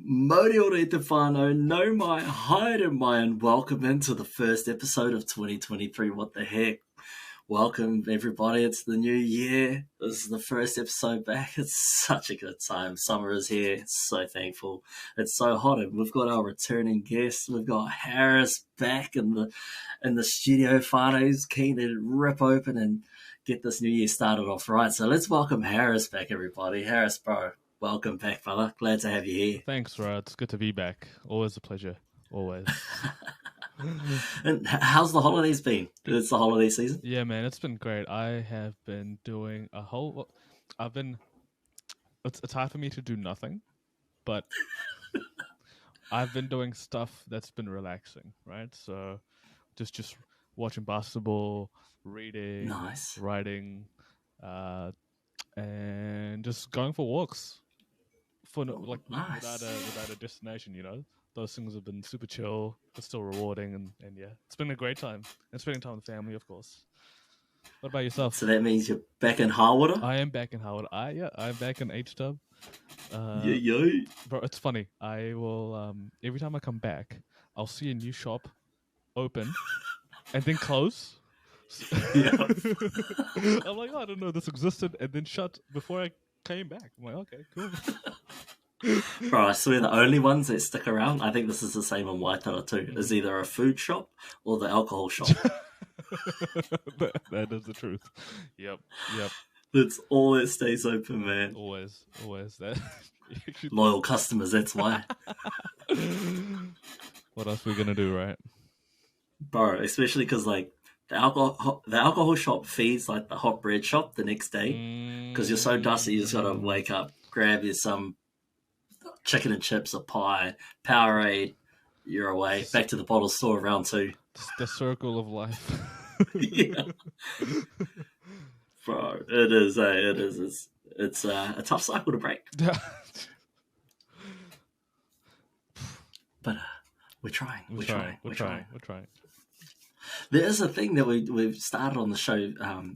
Mori ore te whānau, no mai, haere mai, and welcome into the first episode of 2023. What the heck? Welcome, everybody. It's the new year. This is the first episode back. It's such a good time. Summer is here. It's so thankful. It's so hot, and we've got our returning guests. We've got Harris back in the studio. Whānau's keen to rip open and get this new year started off right. So let's welcome Harris back, everybody. Harris, bro. Welcome back, fella. Glad to have you here. Thanks, Rod. It's good to be back. Always a pleasure. Always. And how's the holidays been? It's the holiday season. Yeah, man, it's been great. I have been doing it's hard for me to do nothing, but I've been doing stuff that's been relaxing, right? So just watching basketball, reading, Nice. writing, and just going for walks. Nice. Without a destination, those things have been super chill, but still rewarding, and yeah, it's been a great time. And spending time with family, of course. What about yourself? So that means you're back in Harwater? I am back in Howard. I'm back in H-Dub. Yo. Bro, it's funny. I will every time I come back, I'll see a new shop open and then close. Yeah. I'm like, I don't know this existed, and then shut before I came back. I'm like, okay, cool. Bro, I swear the only ones that stick around, I think this is the same in Waitara too, is either a food shop or the alcohol shop. That is the truth. Yep. That's all that stays open, man. Always that. Loyal customers, that's why. What else are we gonna do, right? Bro, especially because like the alcohol shop feeds like the hot bread shop the next day because you're so dusty, you just gotta wake up, grab you some chicken and chips, a pie, Powerade, you're away. Back to the bottle store round two. The circle of life. Yeah. Bro, it is. It is. It's a tough cycle to break. But we're trying. We're trying. There is a thing that we've started on the show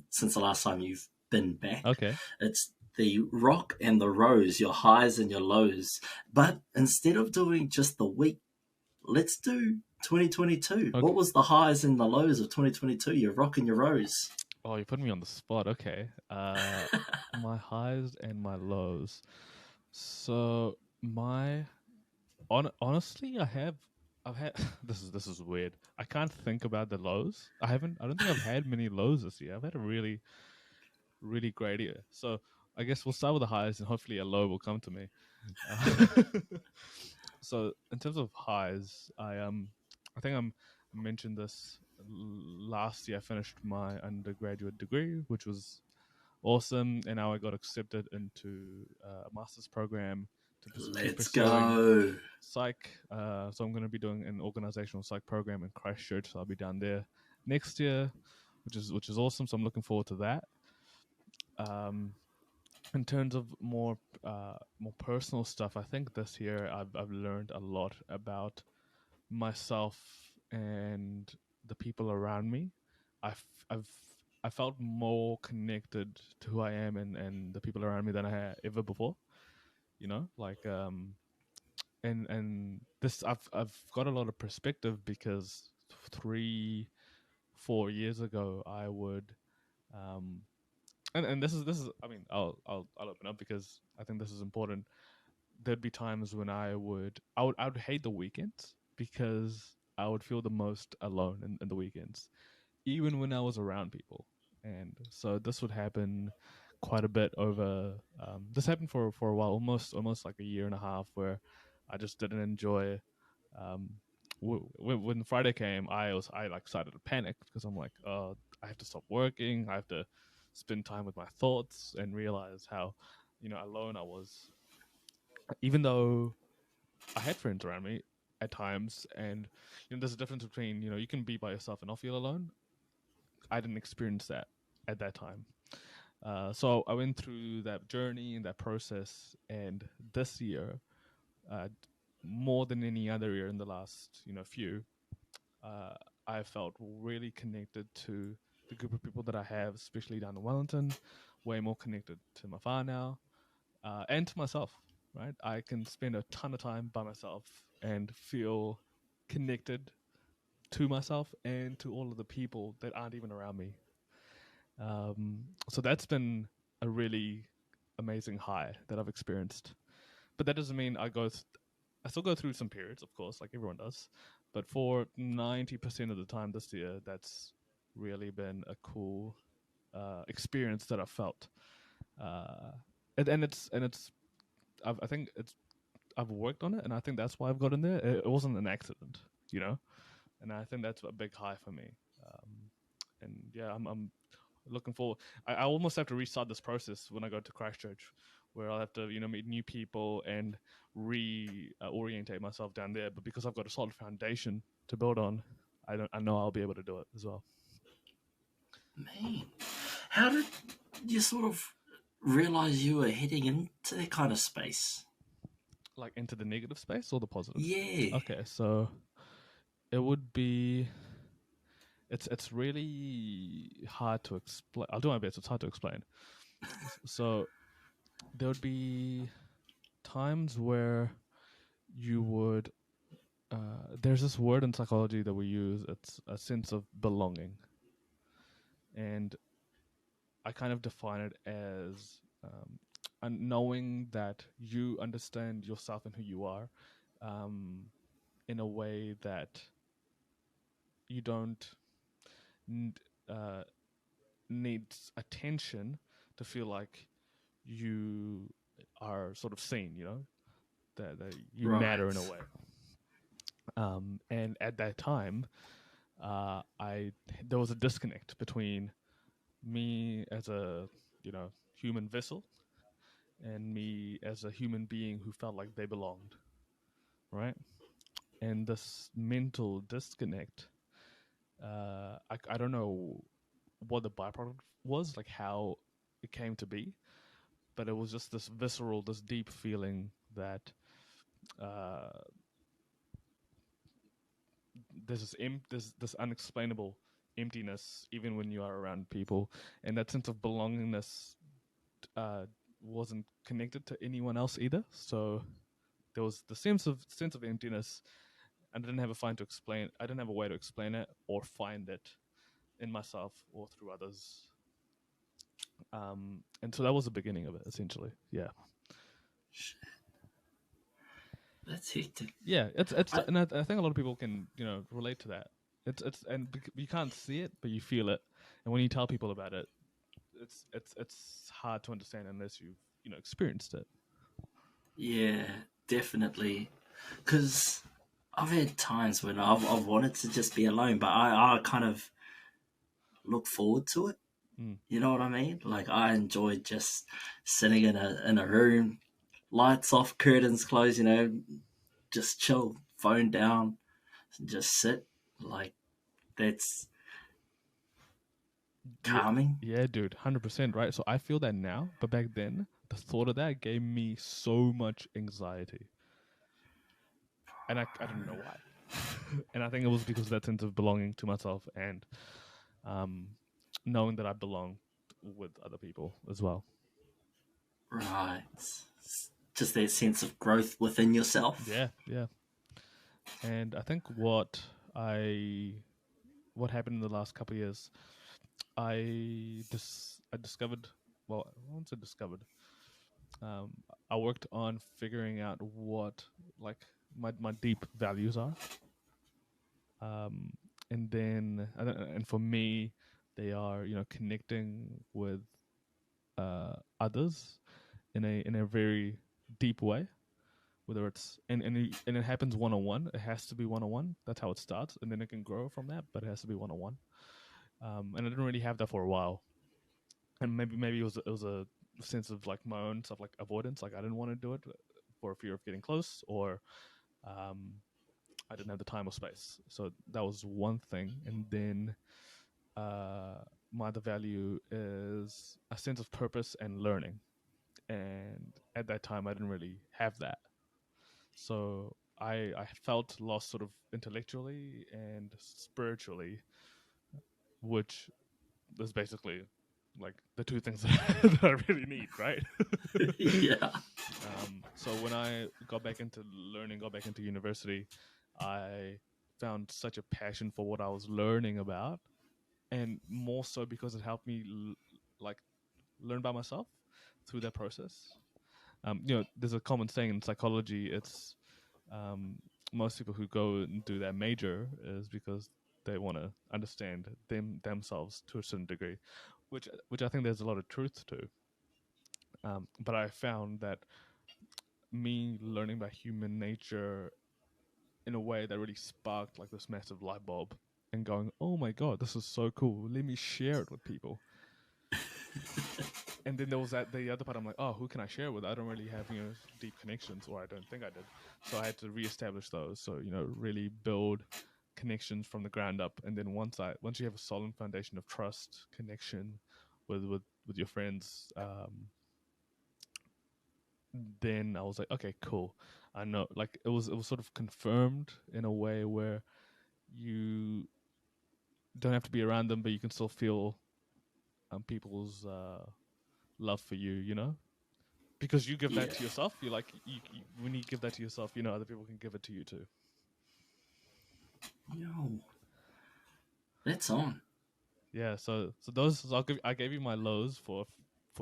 since the last time you've been back. Okay. It's the rock and the rose, your highs and your lows. But instead of doing just the week, let's do 2022. Okay. What was the highs and the lows of 2022? Your rock and your rose. Oh, you put me on the spot. Okay. My highs and my lows. So honestly, I've had this is weird. I can't think about the lows. I don't think I've had many lows this year. I've had a really, really great year. So I guess we'll start with the highs, and hopefully a low will come to me. So in terms of highs, I think I mentioned this last year. I finished my undergraduate degree, which was awesome, and now I got accepted into a master's program. Let's go. Psych. So I'm going to be doing an organizational psych program in Christchurch. So I'll be down there next year, which is awesome. So I'm looking forward to that. In terms of more personal stuff, I think this year I've learned a lot about myself and the people around me. I felt more connected to who I am and the people around me than I had ever before. And this I've got a lot of perspective because 3-4 years ago I would and this is I mean I'll open up because I think this is important. There'd be times when I would hate the weekends because I would feel the most alone in the weekends, even when I was around people. And so this would happen quite a bit over. This happened for a while, almost like a year and a half, where I just didn't enjoy. When Friday came, I started to panic because I'm like, oh, I have to stop working. I have to spend time with my thoughts and realize how, alone I was. Even though I had friends around me at times, and there's a difference between you can be by yourself and not feel alone. I didn't experience that at that time. So I went through that journey and that process, and this year, more than any other year in the last few, I felt really connected to the group of people that I have, especially down in Wellington. Way more connected to my whānau, and to myself. right? I can spend a ton of time by myself and feel connected to myself and to all of the people that aren't even around me. So that's been a really amazing high that I've experienced. But that doesn't mean I still go through some periods, of course, like everyone does. But for 90% of the time this year, that's really been a cool experience that I've felt. Uh, and I think I've worked on it, and I think that's why I've gotten there. It wasn't an accident, you know, and I think that's a big high for me. Um, and yeah, I'm looking forward. I almost have to restart this process when I go to Christchurch, where I'll have to meet new people and reorientate myself down there. But because I've got a solid foundation to build on, I know I'll be able to do it as well. Man, how did you sort of realize you were heading into that kind of space? Like into the negative space or the positive? Yeah. Okay, so it would be. It's really hard to explain. I'll do my best. It's hard to explain. So there would be times where you would there's this word in psychology that we use. It's a sense of belonging, and I kind of define it as knowing that you understand yourself and who you are um, in a way that you don't n- uh, need attention to feel like you are sort of seen. That you matter in a Right. way. And at that time, I there was a disconnect between me as a human vessel and me as a human being who felt like they belonged, right? And this mental disconnect, I don't know what the byproduct was, like how it came to be, but it was just this visceral, this deep feeling that uh, there's this unexplainable emptiness even when you are around people, and that sense of belongingness uh, wasn't connected to anyone else either. So there was the sense of emptiness, and I didn't have a find to explain. I didn't have a way to explain it or find it in myself or through others. And so that was the beginning of it, essentially. Yeah, Shit, that's hectic. yeah. It's I, and I think a lot of people can relate to that. And you can't see it, but you feel it, and when you tell people about it, it's hard to understand unless you've experienced it. yeah, definitely. Because I've had times when I've wanted to just be alone, but I kind of look forward to it. Mm. You know what I mean? Like I enjoy just sitting in a room, lights off, curtains closed. Just chill, phone down, just sit. Like that's Yeah, calming. yeah, dude, 100%, right? So I feel that now, but back then, the thought of that gave me so much anxiety, and I don't know why. And I think it was because of that sense of belonging to myself and um, knowing that I belong with other people as well. Right. Just that sense of growth within yourself. Yeah, yeah. And I think what happened in the last couple of years, I discovered. Well, I won't say discovered. Um, I worked on figuring out what like my deep values are, um, and then and for me, they are connecting with others in a very deep way. Whether it's and it happens one on one, it has to be one on one. That's how it starts, and then it can grow from that. But it has to be one on one. And I didn't really have that for a while, and maybe it was a sense of like my own stuff, like avoidance. Like I didn't want to do it for fear of getting close, or um, I didn't have the time or space. So that was one thing, and then my other value is a sense of purpose and learning. And at that time, I didn't really have that. So I felt lost sort of intellectually and spiritually, which is basically like the two things that I really need, right? Yeah. So when I got back into learning, got back into university, I found such a passion for what I was learning about, and more so because it helped me like learn by myself through that process. There's a common saying in psychology. It's um, most people who go and do that major is because they want to understand themselves to a certain degree, which I think there's a lot of truth to. But I found that me learning about human nature in a way that really sparked like this massive light bulb and going, oh my god, this is so cool. Let me share it with people. And then there was the other part. I'm like, oh, who can I share with? I don't really have deep connections, or I don't think I did. So I had to reestablish those. So really build connections from the ground up. And then once you have a solid foundation of trust, connection with your friends, then I was like, okay, cool. I know, like it was sort of confirmed in a way where you don't have to be around them, but you can still feel people's love for you, because you give that Yeah. to yourself. You like when you give that to yourself, other people can give it to you too. Yo, that's on. Yeah. I gave you my lows for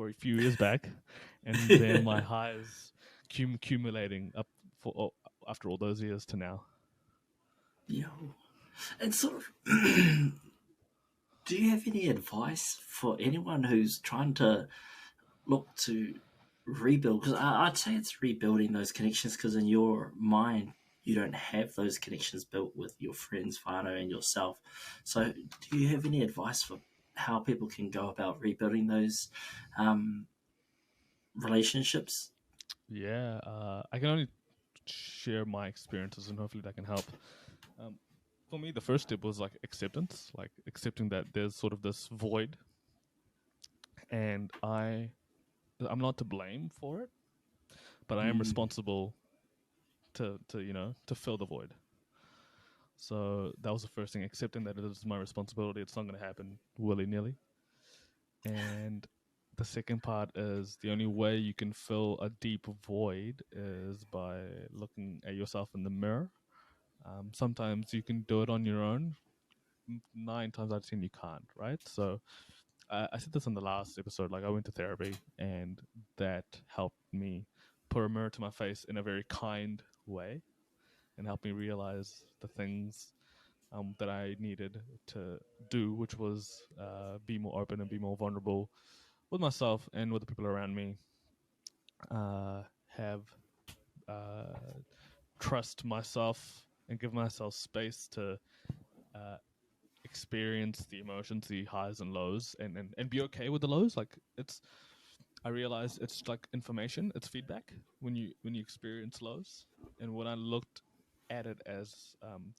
a few years back, and then my highs accumulating up after all those years to now. Yo, and sort of, do you have any advice for anyone who's trying to look to rebuild? Because I'd say it's rebuilding those connections, because in your mind, you don't have those connections built with your friends, whānau, and yourself. So, do you have any advice for how people can go about rebuilding those um, relationships? Yeah. I can only share my experiences, and hopefully that can help. Um, for me, the first step was like acceptance, like accepting that there's sort of this void, and I'm not to blame for it, but I am Mm, responsible to fill the void. So that was the first thing, accepting that it is my responsibility. It's not going to happen willy nilly. And the second part is the only way you can fill a deep void is by looking at yourself in the mirror. Sometimes you can do it on your own. 9 times out of 10, you can't, right? So I said this in the last episode. Like I went to therapy, and that helped me put a mirror to my face in a very kind way, and helped me realize the things that I needed to do, which was be more open and be more vulnerable with myself and with the people around me. Have uh, trust myself and give myself space to uh, experience the emotions, the highs and lows, and be okay with the lows. Like I realize it's like information, it's feedback when you experience lows. And when I looked at it as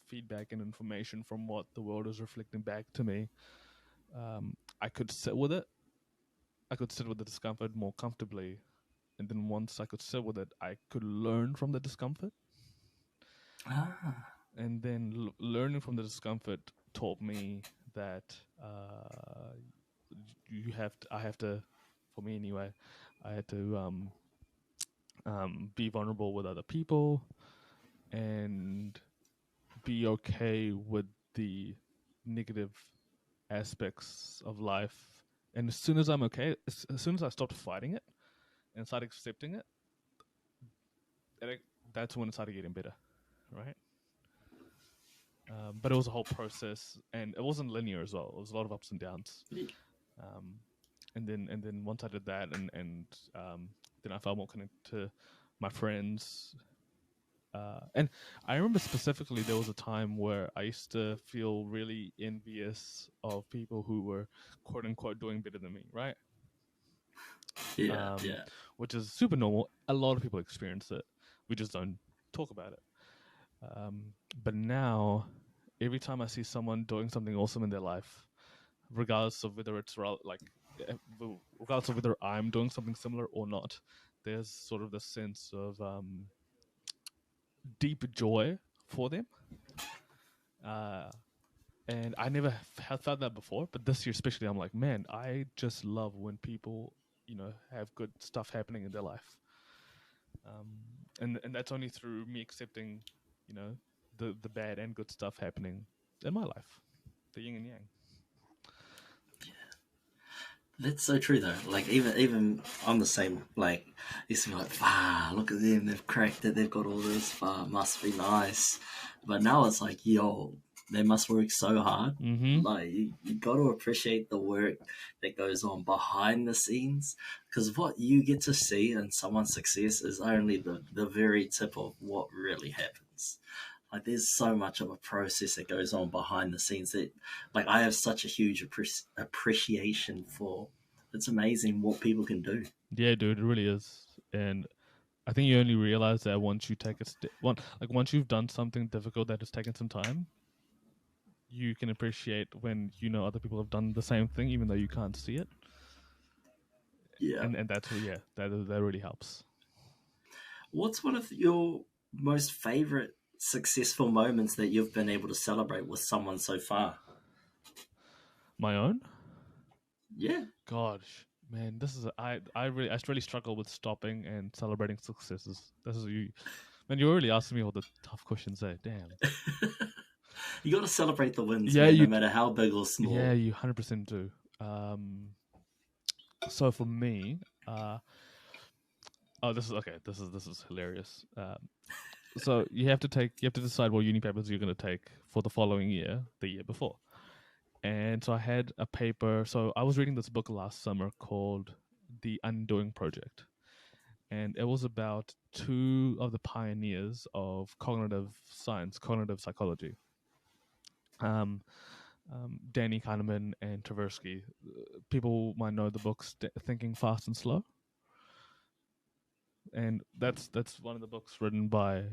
feedback and information from what the world is reflecting back to me, I could sit with it. I could sit with the discomfort more comfortably, and then once I could sit with it, I could learn from the discomfort. ah, And then learning from the discomfort taught me that uh, I have to, for me anyway, I had to be vulnerable with other people and be okay with the negative aspects of life. And as soon as I'm okay, as soon as I stopped fighting it and started accepting it, that's when it started getting better, right? But it was a whole process, and it wasn't linear as well. It was a lot of ups and downs. Um, and then once I did that, and then I felt more connected to my friends. And I remember specifically there was a time where I used to feel really envious of people who were quote unquote doing better than me, right? yeah, Um, yeah. which is super normal. A lot of people experience it. We just don't talk about it. But now, every time I see someone doing something awesome in their life, regardless of whether regardless of whether I'm doing something similar or not, there's sort of this sense of deep joy for them. Uh, and I never have felt that before, but this year especially, I'm like, man, I just love when people, have good stuff happening in their life. And that's only through me accepting, you know, the bad and good stuff happening in my life, the yin and yang. That's so true though. Like even I'm the same. Like used to be like, look at them, they've cracked it, they've got all this, must be nice. But now it's like, yo, they must work so hard. Mm-hmm. Like you got to appreciate the work that goes on behind the scenes, because what you get to see in someone's success is only the very tip of what really happens. Like there's so much of a process that goes on behind the scenes that, like, I have such a huge appreciation for. It's amazing what people can do. Yeah, dude, it really is. And I think you only realize that once you take a step, once you've done something difficult that has taken some time, you can appreciate when you know other people have done the same thing, even though you can't see it. Yeah. And that's that really helps. What's one of your most favorite successful moments that you've been able to celebrate with someone so far? My own? Yeah. Gosh, man, this is I really struggle with stopping and celebrating successes. This is you, man. You're really asking me all the tough questions there. Damn. You got to celebrate the wins, Yeah, man, no matter how big or small. Yeah, you 100% do. So for me, oh, this is okay. This is hilarious. So you have to decide what uni papers you're going to take for the following year, the year before. And so I had a paper. So I was reading this book last summer called The Undoing Project. And it was about two of the pioneers of cognitive science, cognitive psychology. Danny Kahneman and Tversky. People might know the books Thinking Fast and Slow. And that's one of the books written by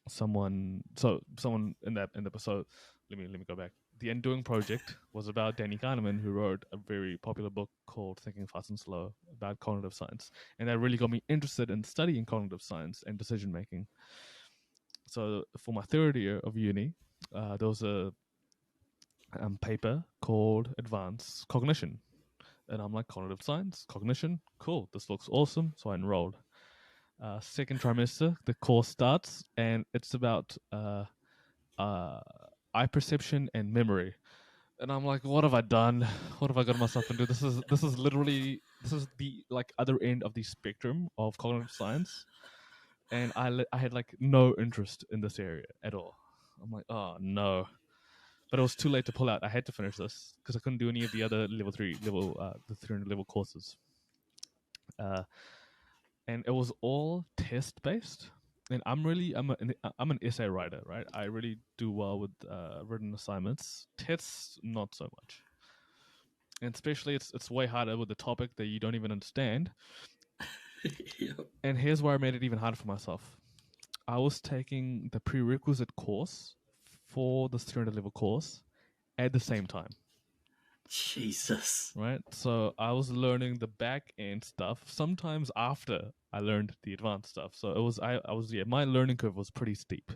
someone in that episode. Let me go back. The Undoing Project was about Danny Kahneman, who wrote a very popular book called Thinking Fast and Slow about cognitive science, and that really got me interested in studying cognitive science and decision making. So for my third year of uni, there was a paper called Advanced Cognition, and I'm like, cognitive science, cognition, cool, this looks awesome. So I enrolled. Second trimester, the course starts, and it's about eye perception and memory. And I'm like, what have I done? What have I got myself into? This is literally the like other end of the spectrum of cognitive science, and I had like no interest in this area at all. I'm like, oh no. But it was too late to pull out. I had to finish this because I couldn't do any of the other the 300 level courses. And it was all test based. And I'm an essay writer, right? I really do well with written assignments. Tests, not so much. And especially, it's way harder with the topic that you don't even understand. Yep. And here's where I made it even harder for myself. I was taking the prerequisite course for the 300 level course at the same time. Jesus. Right? So I was learning the back end stuff sometimes after I learned the advanced stuff. So my learning curve was pretty steep.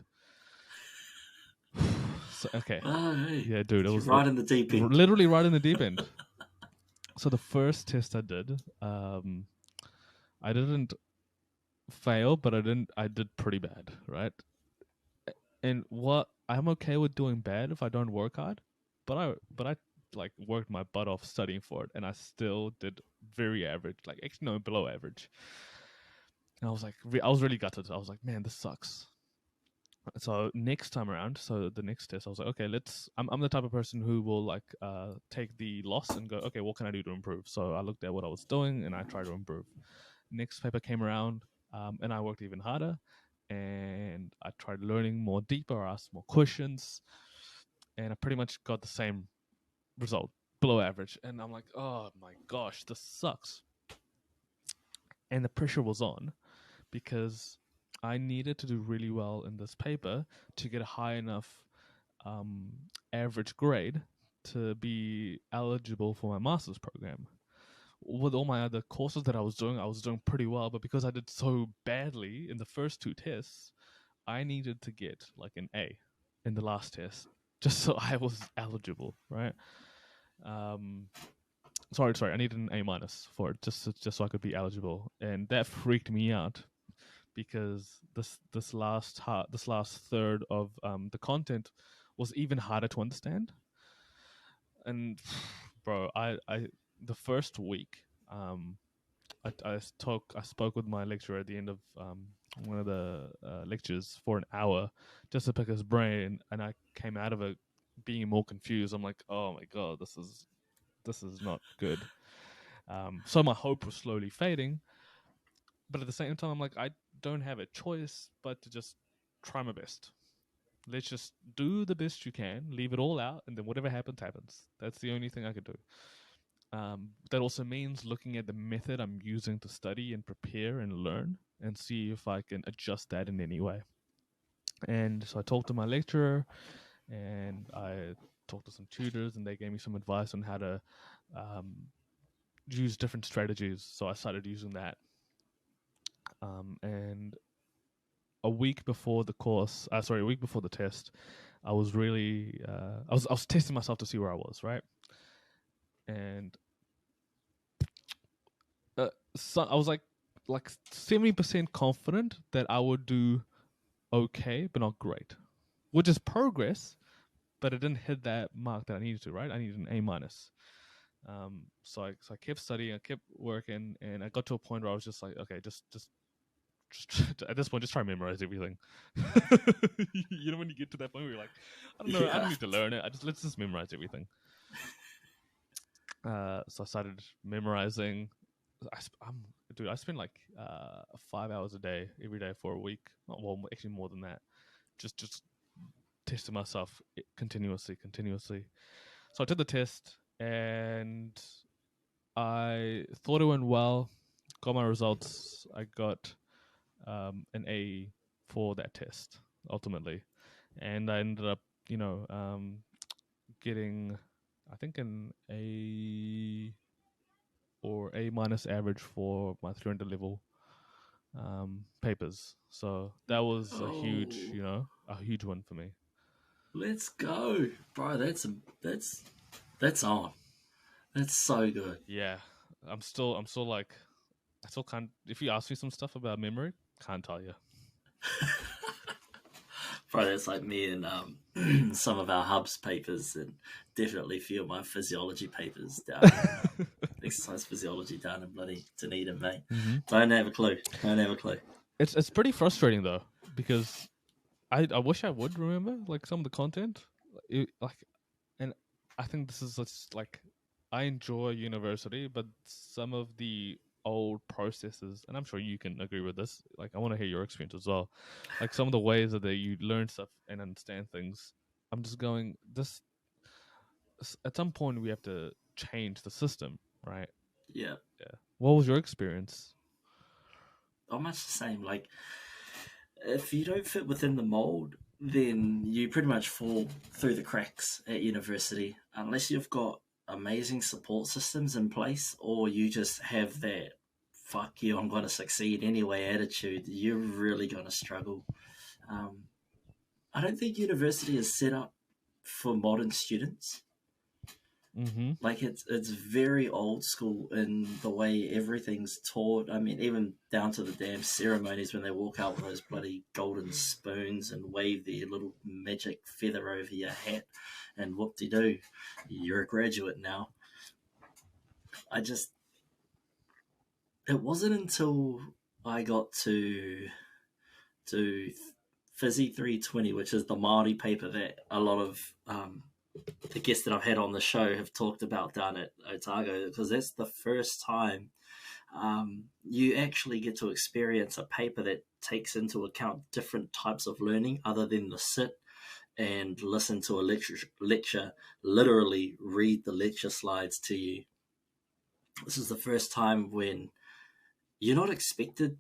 So, okay. Oh, hey. Yeah, dude, it was right in the deep end. Literally right in the deep end. So the first test I did, I didn't fail, but I did pretty bad, right? And what I'm okay with doing bad if I don't work hard, but I like worked my butt off studying for it, and I still did very average, like actually no, below average. And I was like, I was really gutted. I was like, man, this sucks. So next time around, so the next test, I was like, okay, I'm the type of person who will like take the loss and go, okay, what can I do to improve? So I looked at what I was doing and I tried to improve. Next paper came around, and I worked even harder, and I tried learning more deeper, asked more questions, and I pretty much got the same result, below average. And I'm like, oh my gosh, this sucks. And the pressure was on because I needed to do really well in this paper to get a high enough average grade to be eligible for my master's program. With all my other courses that I was doing pretty well, but because I did so badly in the first two tests, I needed to get like an A in the last test just so I was eligible, right? Sorry, I needed an A minus for it just so I could be eligible, and that freaked me out because this last third of the content was even harder to understand. And bro, I the first week, I spoke with my lecturer at the end of one of the lectures for an hour just to pick his brain, and I came out of it being more confused. I'm like, oh my god, this is not good. So my hope was slowly fading, but at the same time, I'm like, I don't have a choice but to just try my best. Let's just do the best you can, leave it all out, and then whatever happens, happens. That's the only thing I could do. That also means looking at the method I'm using to study and prepare and learn and see if I can adjust that in any way. And so I talked to my lecturer and I talked to some tutors, and they gave me some advice on how to use different strategies. So I started using that. And a week before the test, I was really, I was testing myself to see where I was, right? And so I was like 70% confident that I would do okay, but not great, which is progress, but it didn't hit that mark that I needed to, right? I needed an A minus. So I kept studying, I kept working, and I got to a point where I was just like, okay, just at this point, just try and memorize everything. You know, when you get to that point where you're like, I don't know, I don't need to learn it. Let's just memorize everything. So I started memorizing. I spent like 5 hours a day every day for a week. Well, actually more than that. Just testing myself continuously. So I took the test and I thought it went well. Got my results. I got an A for that test ultimately, and I ended up, getting, I think, an A or A minus average for my 300 level papers. So that was a huge win for me. Let's go, bro. That's on. That's so good. Yeah, I'm still like, I still can't. If you ask me some stuff about memory, can't tell you. Bro, that's like me and some of our hubs papers, and definitely a few of my physiology papers down in, exercise physiology down in bloody Dunedin, mate. Mm-hmm. Don't have a clue. It's pretty frustrating though, because I wish I would remember like some of the content, and I think this is just like, I enjoy university, but some of the old processes, and I'm sure you can agree with this, like I want to hear your experience as well, like some of the ways that you learn stuff and understand things. I'm just going, this at some point we have to change the system, right? Yeah. What was your experience? I'm much the same. Like, if you don't fit within the mold, then you pretty much fall through the cracks at university, unless you've got amazing support systems in place, or you just have that "fuck you, I'm going to succeed anyway" attitude. You're really going to struggle. I don't think university is set up for modern students. Mm-hmm. Like, it's very old school in the way everything's taught. I mean, even down to the damn ceremonies when they walk out with those bloody golden spoons and wave their little magic feather over your hat, and whoop-de-doo, you're a graduate now. It wasn't until I got to Fizzy 320, which is the Māori paper that a lot of the guests that I've had on the show have talked about down at Otago, because that's the first time you actually get to experience a paper that takes into account different types of learning other than the sit and listen to a lecture, literally read the lecture slides to you. This is the first time when you're not expected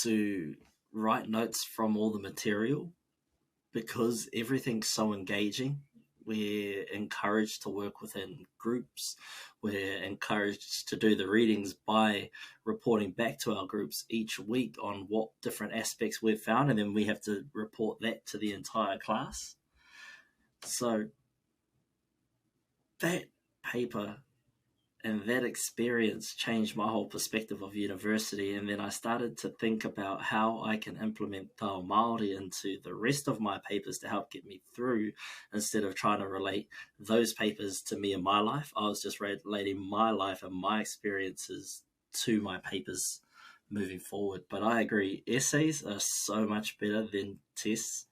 to write notes from all the material, because everything's so engaging. We're encouraged to work within groups. We're encouraged to do the readings by reporting back to our groups each week on what different aspects we've found, and then we have to report that to the entire class. So that paper And that experience changed my whole perspective of university. And then I started to think about how I can implement Te Ao Māori into the rest of my papers to help get me through, instead of trying to relate those papers to me and my life. I was just relating my life and my experiences to my papers moving forward. But I agree, essays are so much better than tests.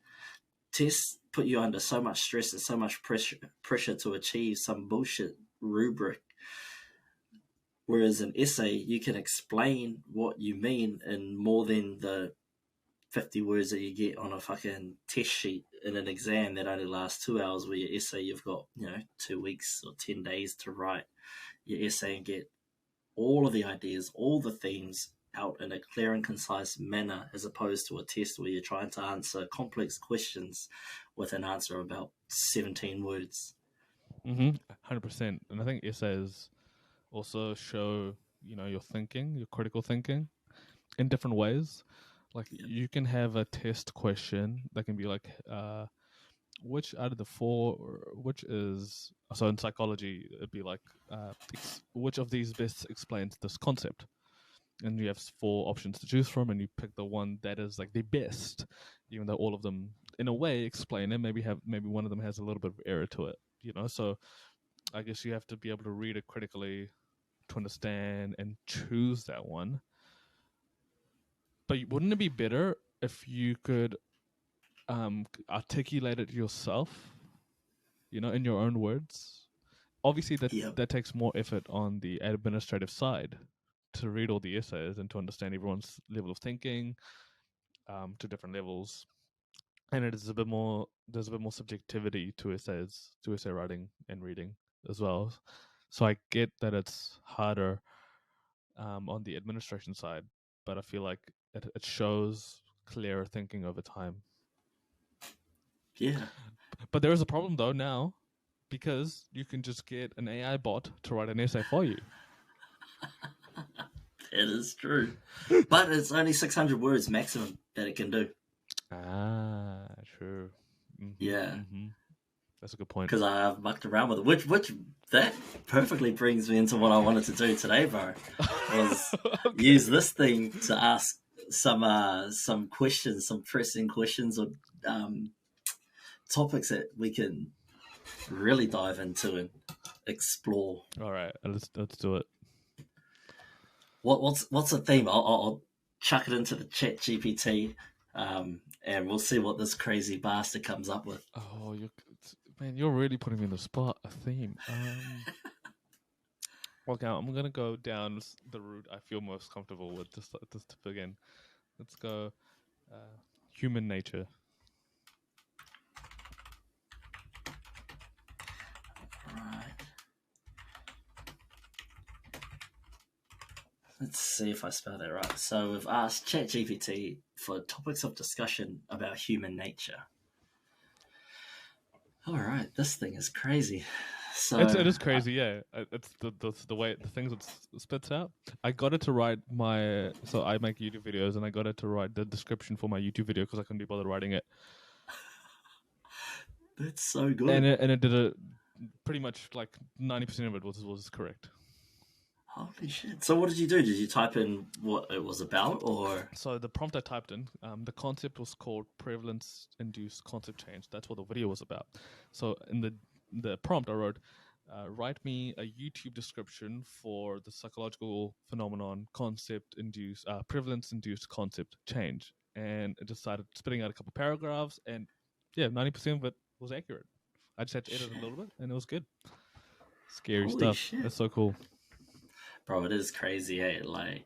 Tests put you under so much stress and so much pressure to achieve some bullshit rubric. Whereas an essay, you can explain what you mean in more than the 50 words that you get on a fucking test sheet in an exam that only lasts 2 hours, where your essay, you've got, 2 weeks or 10 days to write your essay and get all of the ideas, all the themes out in a clear and concise manner, as opposed to a test where you're trying to answer complex questions with an answer of about 17 words. 100%. And I think essays also show, your thinking, your critical thinking in different ways. Like, you can have a test question that can be like, which out of the four, which is, so in psychology, it'd be like, which of these best explains this concept? And you have 4 options to choose from, and you pick the one that is like the best, even though all of them, in a way, explain it. Maybe one of them has a little bit of error to it, So I guess you have to be able to read it critically to understand and choose that one. But wouldn't it be better if you could articulate it yourself, in your own words? Obviously, that takes more effort on the administrative side, to read all the essays and to understand everyone's level of thinking to different levels. And there's a bit more subjectivity to essays, to essay writing and reading as well. So I get that it's harder on the administration side, but I feel like it shows clearer thinking over time. Yeah. But there is a problem though now, because you can just get an AI bot to write an essay for you. It is true. But it's only 600 words maximum that it can do. Ah, true. Mm-hmm, yeah. Mm-hmm. That's a good point. Because I've mucked around with it, which that perfectly brings me into what I wanted to do today, bro. Was use this thing to ask some questions, some pressing questions, or topics that we can really dive into and explore. All right, let's do it. What's the theme? I'll chuck it into the chat GPT, and we'll see what this crazy bastard comes up with. Oh, you're really putting me in the spot. A theme. Okay, I'm gonna go down the route I feel most comfortable with just to begin. Let's go human nature. Right. Let's see if I spell that right. So we've asked ChatGPT for topics of discussion about human nature. All right, this thing is crazy. So it is crazy, yeah. It's the way the things it spits out. I got it to write so I make YouTube videos, and I got it to write the description for my YouTube video because I couldn't be bothered writing it. That's so good. And it did it pretty much like 90% of it was correct. Holy shit. So what did you do? Did you type in what it was about, or? So the prompt I typed in, the concept was called prevalence-induced concept change. That's what the video was about. So in the prompt I wrote, write me a YouTube description for the psychological phenomenon prevalence-induced concept change. And it just started spitting out a couple paragraphs, and 90% of it was accurate. I just had to edit it a little bit, and it was good. Scary Holy stuff. Shit. That's so cool. Bro, it is crazy, eh? Like,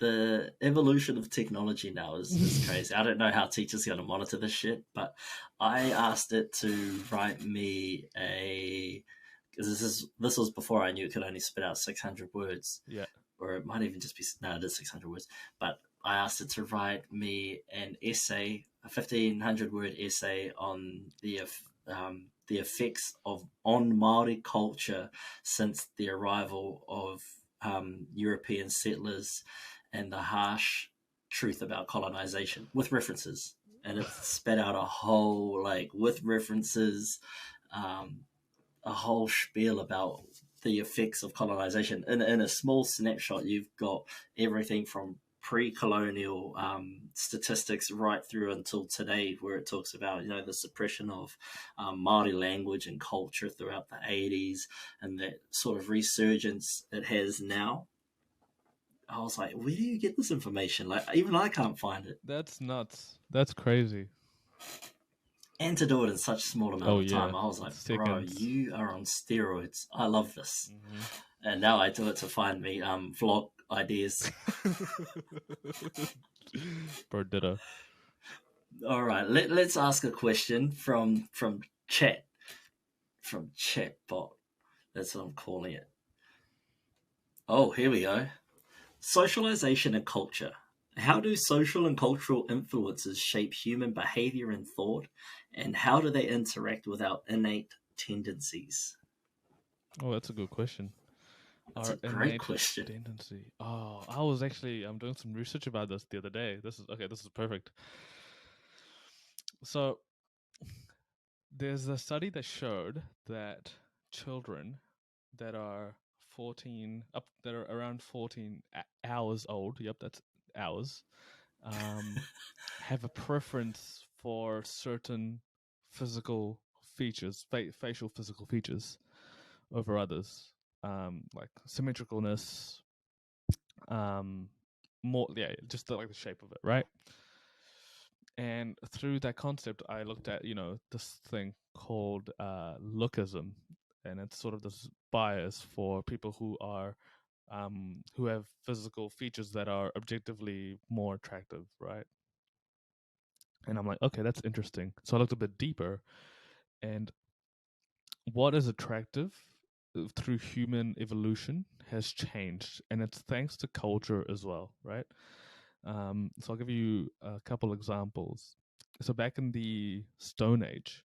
the evolution of technology now is crazy. I don't know how teachers are going to monitor this shit, but I asked it to write me because this was before I knew it could only spit out 600 words. Yeah. Or it might even just be, no, it is 600 words. But I asked it to write me an essay, a 1,500-word essay on the effects on Māori culture since the arrival of European settlers and the harsh truth about colonization, with references. And it spat out a whole, with references, a whole spiel about the effects of colonization. In a small snapshot, you've got everything from pre-colonial statistics right through until today, where it talks about the suppression of Māori language and culture throughout the 80s, and that sort of resurgence it has now. I was like, where do you get this information? Like, even I can't find it. That's nuts. That's crazy. And to do it in such a small amount of time, I was like, bro, Seconds. you are on steroids. I love this. Mm-hmm. And now I do it to find me vlog ideas. Bro, ditto. All right, let's ask a question from chat. From chatbot. That's what I'm calling it. Oh, here we go. Socialization and culture. How do social and cultural influences shape human behavior and thought, and how do they interact with our innate tendencies? Oh, that's a good question. That's Our a great innate question. tendency. Oh, I was actually I'm doing some research about this the other day. This is perfect. So there's a study that showed that children that are 14 up that are around 14 hours old, yep, that's hours, have a preference for certain physical features, facial physical features over others, like symmetricalness, more, yeah, just like the shape of it, right? And through that concept, I looked at this thing called lookism, and it's sort of this bias for people who have physical features that are objectively more attractive, right? And I'm like, okay, that's interesting. So I looked a bit deeper, and what is attractive through human evolution has changed, and it's thanks to culture as well, right? So I'll give you a couple examples. So back in the Stone Age,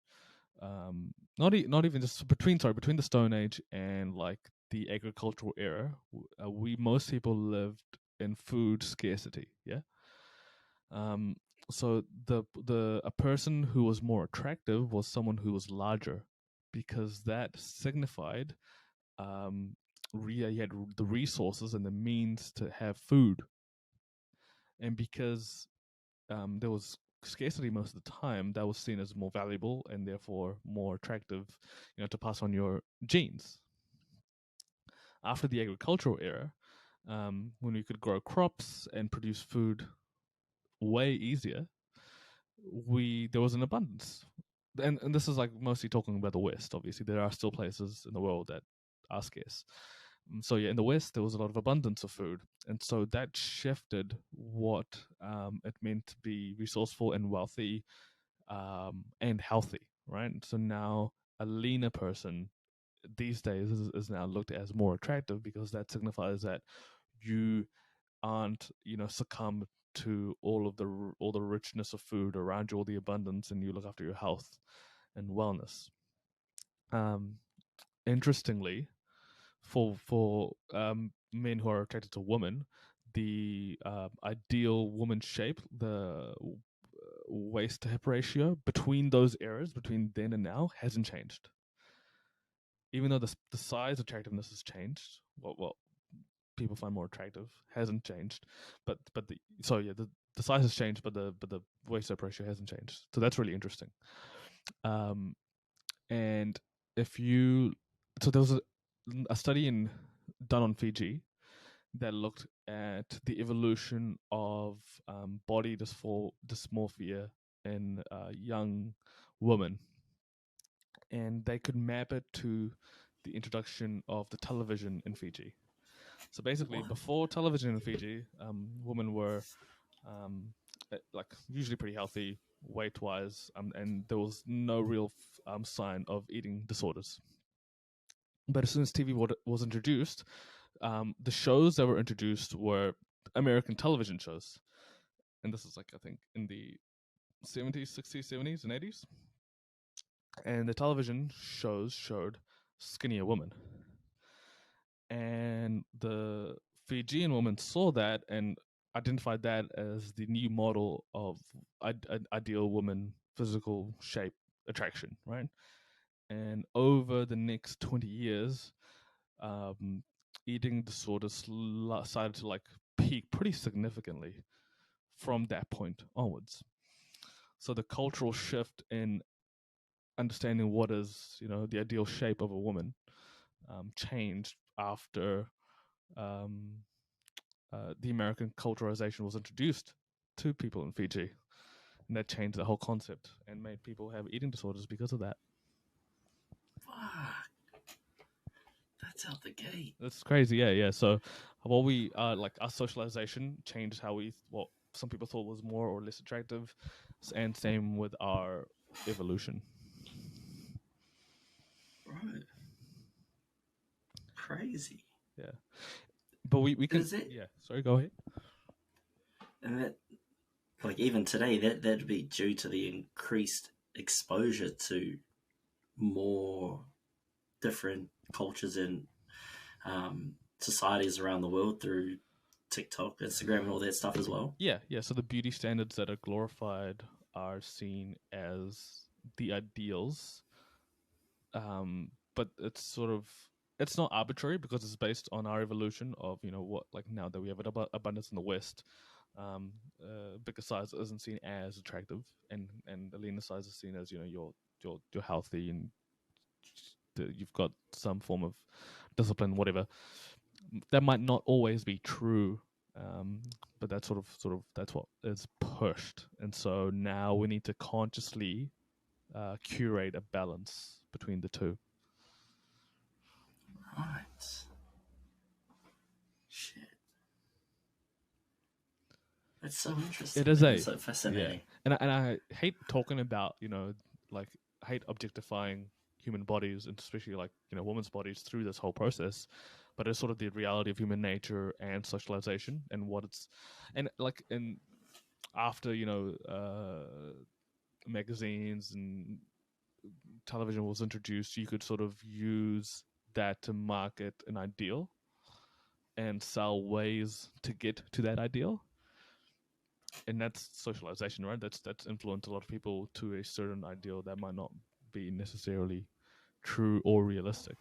not even just between the Stone Age and like the agricultural era, we most people lived in food scarcity. Yeah. So the a person who was more attractive was someone who was larger, because that signified you had the resources and the means to have food, and because there was scarcity most of the time, that was seen as more valuable and therefore more attractive, to pass on your genes. After the agricultural era, when we could grow crops and produce food way easier, there was an abundance. And this is like mostly talking about the West. Obviously, there are still places in the world that are scarce. So yeah, in the West there was a lot of abundance of food, and so that shifted what it meant to be resourceful and wealthy, and healthy, right? So now a leaner person these days is now looked at as more attractive, because that signifies that you aren't succumb to all the richness of food around you, all the abundance, and you look after your health and wellness. Interestingly, for men who are attracted to women, the ideal woman shape, the waist to hip ratio between those eras, between then and now, hasn't changed. Even though the size attractiveness has changed, what people find more attractive hasn't changed, but the size has changed, but the waist to hip ratio hasn't changed. So that's really interesting. And if you so there was a study done on Fiji that looked at the evolution of body dysmorphia in young women, and they could map it to the introduction of the television in Fiji. So basically, before television in Fiji, women were like usually pretty healthy weight wise, and there was no real sign of eating disorders. But as soon as TV was introduced, the shows that were introduced were American television shows, and this is like I think in the 70s, 60s, 70s, and 80s. And the television shows showed skinnier women, and the Fijian woman saw that and identified that as the new model of ideal woman physical shape attraction, right? And over the next 20 years, eating disorders started to like peak pretty significantly from that point onwards. So the cultural shift in understanding what is, the ideal shape of a woman changed after um, the American culturalization was introduced to people in Fiji. And that changed the whole concept and made people have eating disorders because of that. Fuck. That's out the gate. That's crazy, yeah. So what we like our socialization changed how what some people thought was more or less attractive, and same with our evolution. Right. Crazy. Yeah. But we can Is it? yeah, sorry, go ahead. And that, like, even today, that'd be due to the increased exposure to more different cultures and societies around the world through TikTok, Instagram, and all that stuff as well. Yeah. So the beauty standards that are glorified are seen as the ideals. But it's not arbitrary because it's based on our evolution of what, like, now that we have an abundance in the West, bigger size isn't seen as attractive, and the leaner size is seen as you're healthy and you've got some form of discipline, whatever. That might not always be true, but that's sort of that's what is pushed, and so now we need to consciously curate a balance between the two. Right. Shit. That's so interesting. It is It's so fascinating. Yeah. And I hate talking about like I hate objectifying human bodies, and especially like women's bodies through this whole process, but it's sort of the reality of human nature and socialization and what it's and like and after magazines and television was introduced, you could sort of use that to market an ideal and sell ways to get to that ideal. And that's socialization, right? That's influenced a lot of people to a certain ideal that might not be necessarily true or realistic.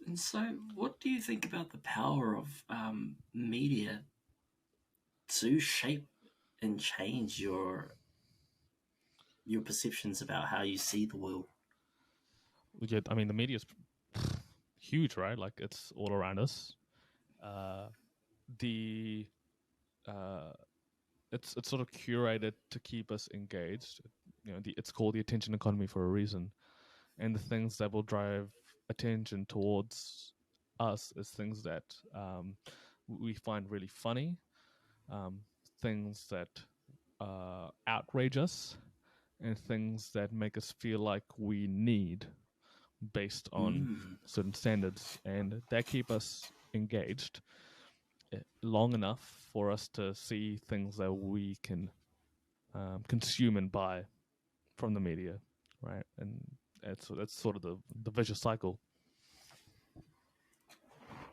And so, what do you think about the power of media to shape and change your perceptions about how you see the world? Yeah, I mean, the media is huge, right? Like, it's all around us. The it's sort of curated to keep us engaged. It's called the attention economy for a reason, and the things that will drive attention towards us is things that we find really funny, things that outrage us, and things that make us feel like we need based on certain standards, and that keep us engaged long enough for us to see things that we can consume and buy from the media, right? And that's sort of the vicious cycle.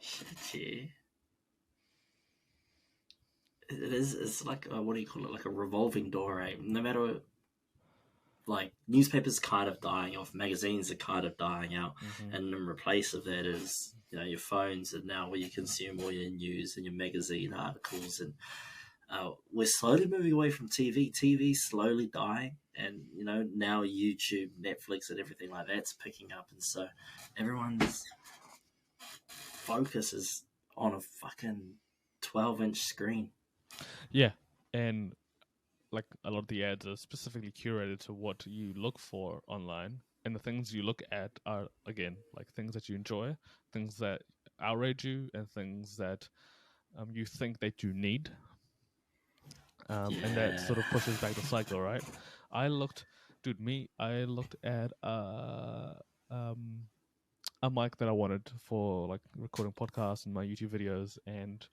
Shit, yeah. It is. It's like what do you call it? Like a revolving door, right? No matter, like, newspapers kind of dying off, magazines are kind of dying out, and in replace of that is your phones, and now where you consume all your news and your magazine articles, and we're slowly moving away from TV. TV's slowly dying, and now YouTube, Netflix, and everything like that's picking up, and so everyone's focus is on a fucking 12-inch screen. Yeah, and like a lot of the ads are specifically curated to what you look for online, and the things you look at are, again, like things that you enjoy, things that outrage you, and things that you think that you need. And that sort of pushes back the cycle, right? I looked at a mic that I wanted for like recording podcasts and my YouTube videos, and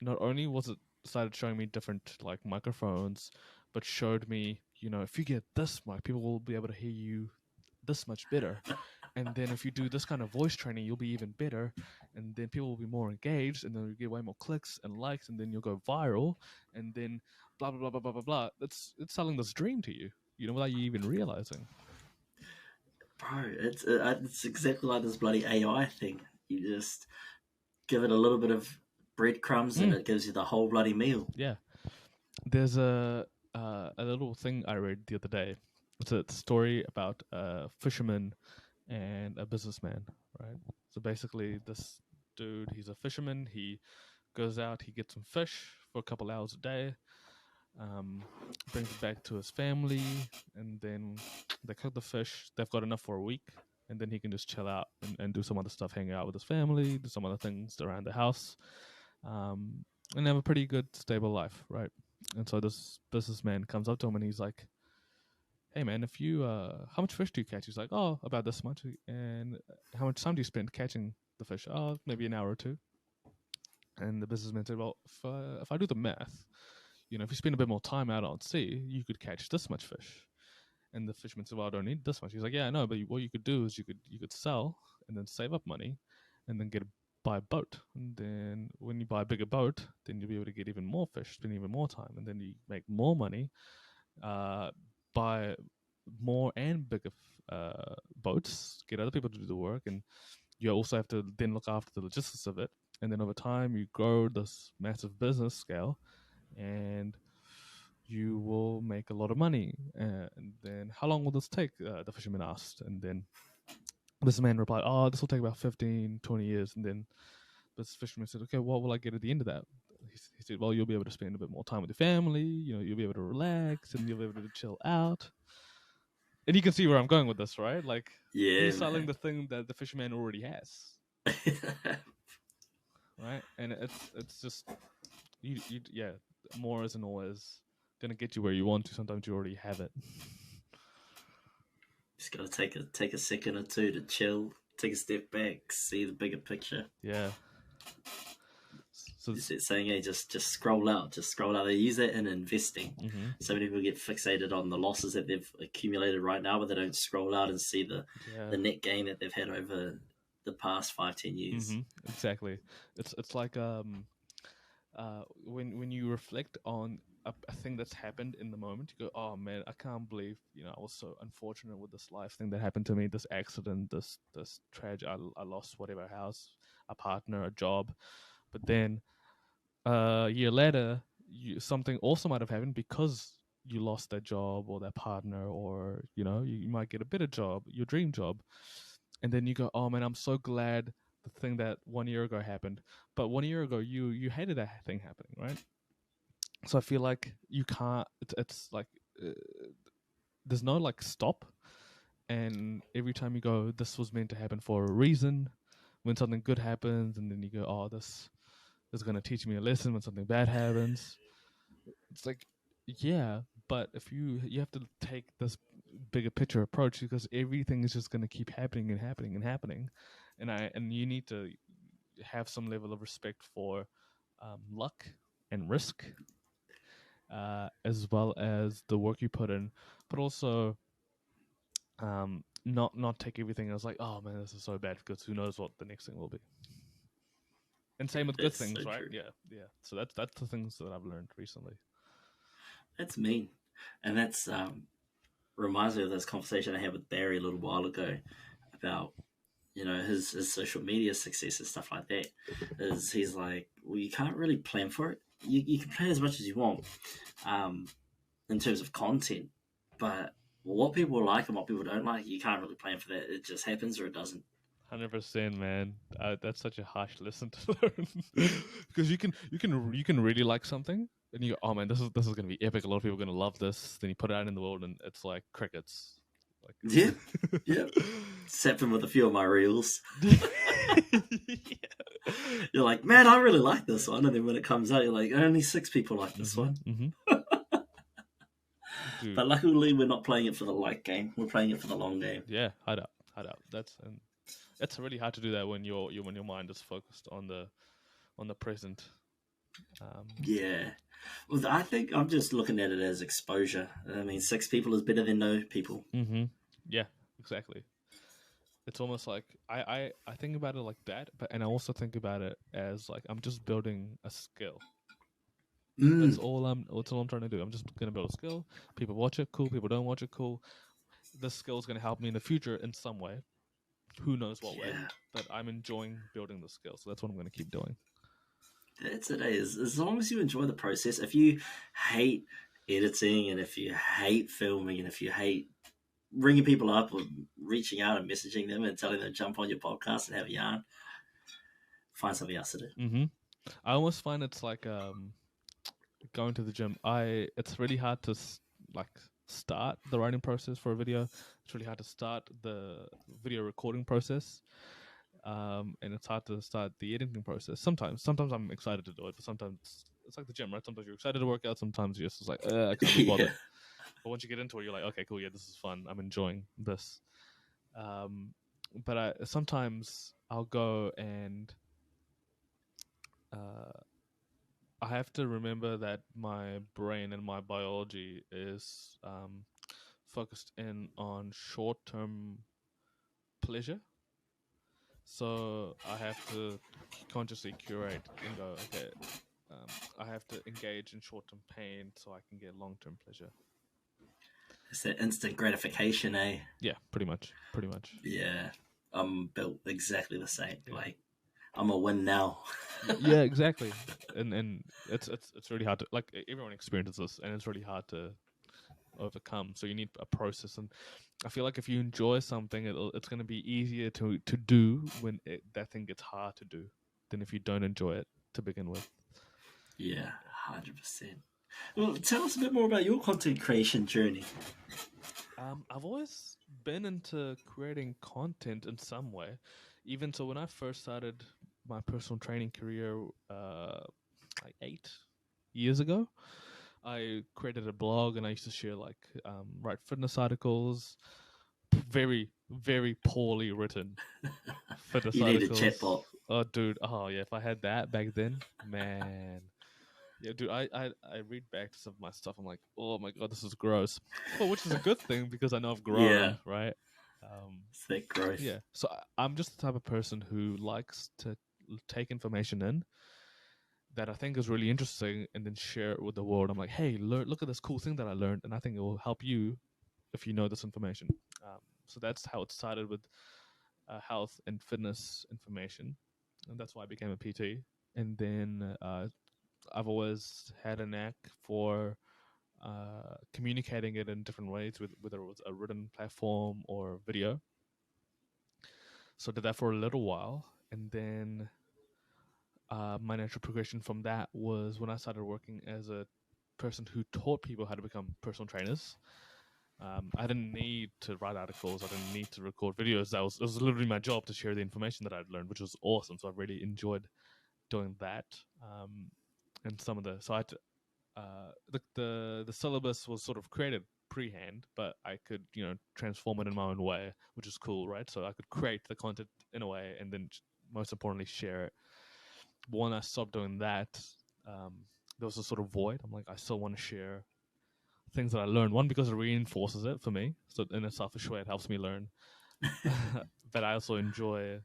not only was it started showing me different like microphones, but showed me, if you get this mic, people will be able to hear you this much better. And then if you do this kind of voice training, you'll be even better. And then people will be more engaged, and then you get way more clicks and likes, and then you'll go viral, and then blah blah blah blah blah blah blah. It's selling this dream to you, without you even realizing. bro, it's exactly like this bloody AI thing. You just give it a little bit of breadcrumbs, and Mm, it gives you the whole bloody meal. yeah. There's a little thing I read the other day. It's a story about a fisherman and a businessman, right? So basically, this dude, he's a fisherman. He goes out, he gets some fish for a couple hours a day, um, brings it back to his family, and then they cook the fish. They've got enough for a week, and then he can just chill out and do some other stuff, hang out with his family, do some other things around the house, um, and have a pretty good, stable life, right? And so this businessman comes up to him and he's like, "Hey man, if you how much fish do you catch?" He's like, "Oh, about this much." And how much time do you spend catching the fish? "Oh, maybe an hour or two." And the businessman said, "Well, if I do the math, if you spend a bit more time out on sea, you could catch this much fish." And the fisherman said, "Well, I don't need this much." He's like, "Yeah, I know, but what you could do is you could sell and then save up money, and then buy a boat. And then when you buy a bigger boat, then you'll be able to get even more fish, spend even more time, and then you make more money, uh, buy more and bigger boats, get other people to do the work, and you also have to then look after the logistics of it. And then over time, you grow this massive business scale, and you will make a lot of money." And then, "How long will this take?" The fisherman asked. And then this man replied, "Oh, this will take about 15, 20 years. And then this fisherman said, "Okay, what will I get at the end of that?" He said, "Well, you'll be able to spend a bit more time with your family. You'll be able to relax and you'll be able to chill out." And you can see where I'm going with this, right? Like, Yeah, he's selling man. the thing that the fisherman already has, right? And it's just yeah, more isn't always gonna get you where you want to. Sometimes you already have it. Just gotta take a second or two to chill, take a step back, see the bigger picture. Yeah. So Is it saying, hey, just scroll out, just scroll out? They use that in investing. mm-hmm. So many people get fixated on the losses that they've accumulated right now, but they don't scroll out and see Yeah. the net gain that they've had over the past 5-10 years. Mm-hmm. Exactly. It's like when you reflect on a thing that's happened in the moment, you go, "Oh man, I can't believe I was so unfortunate with this life thing that happened to me, this accident, this tragedy. I lost whatever house, a partner, a job." But then a year later, something also might have happened because you lost that job or that partner, or you might get a better job, your dream job, and then you go, "Oh man, I'm so glad the thing that 1 year ago happened." But 1 year ago, you hated that thing happening, right? So I feel like you can't. It's like uh, there's no like stop, and every time you go, "This was meant to happen for a reason." When something good happens, and then you go, "Oh, this is going to teach me a lesson." When something bad happens, it's like, yeah, but if you have to take this bigger picture approach, because everything is just going to keep happening and happening and happening, and you need to have some level of respect for luck and risk, as well as the work you put in, but also not take everything as like, "Oh man, this is so bad," because who knows what the next thing will be. And Yeah, same with good that's so things, right? true. Yeah. So that's the things that I've learned recently. That's mean. And that's reminds me of this conversation I had with Barry a little while ago about his social media success and stuff like that. Is he's like, well, you can't really plan for it. You can plan as much as you want, um, in terms of content, but what people like and what people don't like, you can't really plan for that. It just happens or it doesn't. 100%, man. That's such a harsh lesson to learn, because you can really like something, and you go, "Oh man, this is gonna be epic. A lot of people are gonna love this." Then you put it out in the world, and it's like crickets. Yeah, Like, yeah. It's happened with a few of my reels. yeah. You're like, man, I really like this one, and then when it comes out, you're like, only 6 people like this one. Dude, But luckily, we're not playing it for the like game. We're playing it for the long game. yeah, hide out. That's really hard to do that when your mind is focused on the present. Yeah. Well, I think I'm just looking at it as exposure. I mean, 6 people is better than no people. Mm-hmm. Yeah, exactly. It's almost like I think about it like that, and I also think about it as like I'm just building a skill. Mm. That's all I'm trying to do. I'm just gonna build a skill. People watch it, cool. People don't watch it, cool. this skill is going to help me in the future in some way. Who knows what way? Yeah. But I'm enjoying building the skill, so that's what I'm going to keep doing. That's it. As long as you enjoy the process. If you hate editing, and if you hate filming, and if you hate ringing people up or reaching out and messaging them and telling them to jump on your podcast and have a yarn, find something else to do. Mm-hmm. I almost find it's like going to the gym. It's really hard to start the writing process for a video. It's really hard to start the video recording process. And it's hard to start the editing process. Sometimes I'm excited to do it, but sometimes it's like the gym, right? Sometimes you're excited to work out, sometimes you're just like, I can't be bothered. But once you get into it, you're like, okay, cool, yeah, this is fun. I'm enjoying this. But sometimes I'll go and I have to remember that my brain and my biology is focused in on short-term pleasure. So I have to consciously curate and go, okay, I have to engage in short-term pain so I can get long-term pleasure. It's that instant gratification, eh? Yeah, pretty much. Yeah, I'm built exactly the same. Yeah. Like, I'm a win now. Yeah, exactly. And it's really hard to, like, everyone experiences this, and it's really hard to overcome. So you need a process, and I feel like if you enjoy something, it's going to be easier to do when that thing gets hard to do than if you don't enjoy it to begin with. Yeah, 100%. Well, tell us a bit more about your content creation journey. I've always been into creating content in some way. Even so, when I first started my personal training career like 8 years ago, I created a blog and I used to share write fitness articles, very, very poorly written fitness you articles. You need a chatbot. Oh, dude. Oh, yeah. If I had that back then, man. Yeah, dude, I read back to some of my stuff. I'm like, oh my God, this is gross. Well, which is a good thing because I know I've grown, right? It's that growth. Yeah. So I'm just the type of person who likes to take information in that I think is really interesting and then share it with the world. I'm like, hey, look at this cool thing that I learned, and I think it will help you if you know this information. So that's how it started with health and fitness information, and that's why I became a PT. And then I've always had a knack for communicating it in different ways, whether it was a written platform or video. So I did that for a little while, and then my natural progression from that was when I started working as a person who taught people how to become personal trainers. I didn't need to write articles. I didn't need to record videos. It was literally my job to share the information that I'd learned, which was awesome. So I really enjoyed doing that. And some of the the syllabus was sort of created pre-hand, but I could transform it in my own way, which is cool, right? So I could create the content in a way, and then most importantly share it. But when I stopped doing that, there was a sort of void. I'm like, I still want to share things that I learned. One, because it reinforces it for me, so in a selfish way, it helps me learn. But I also enjoy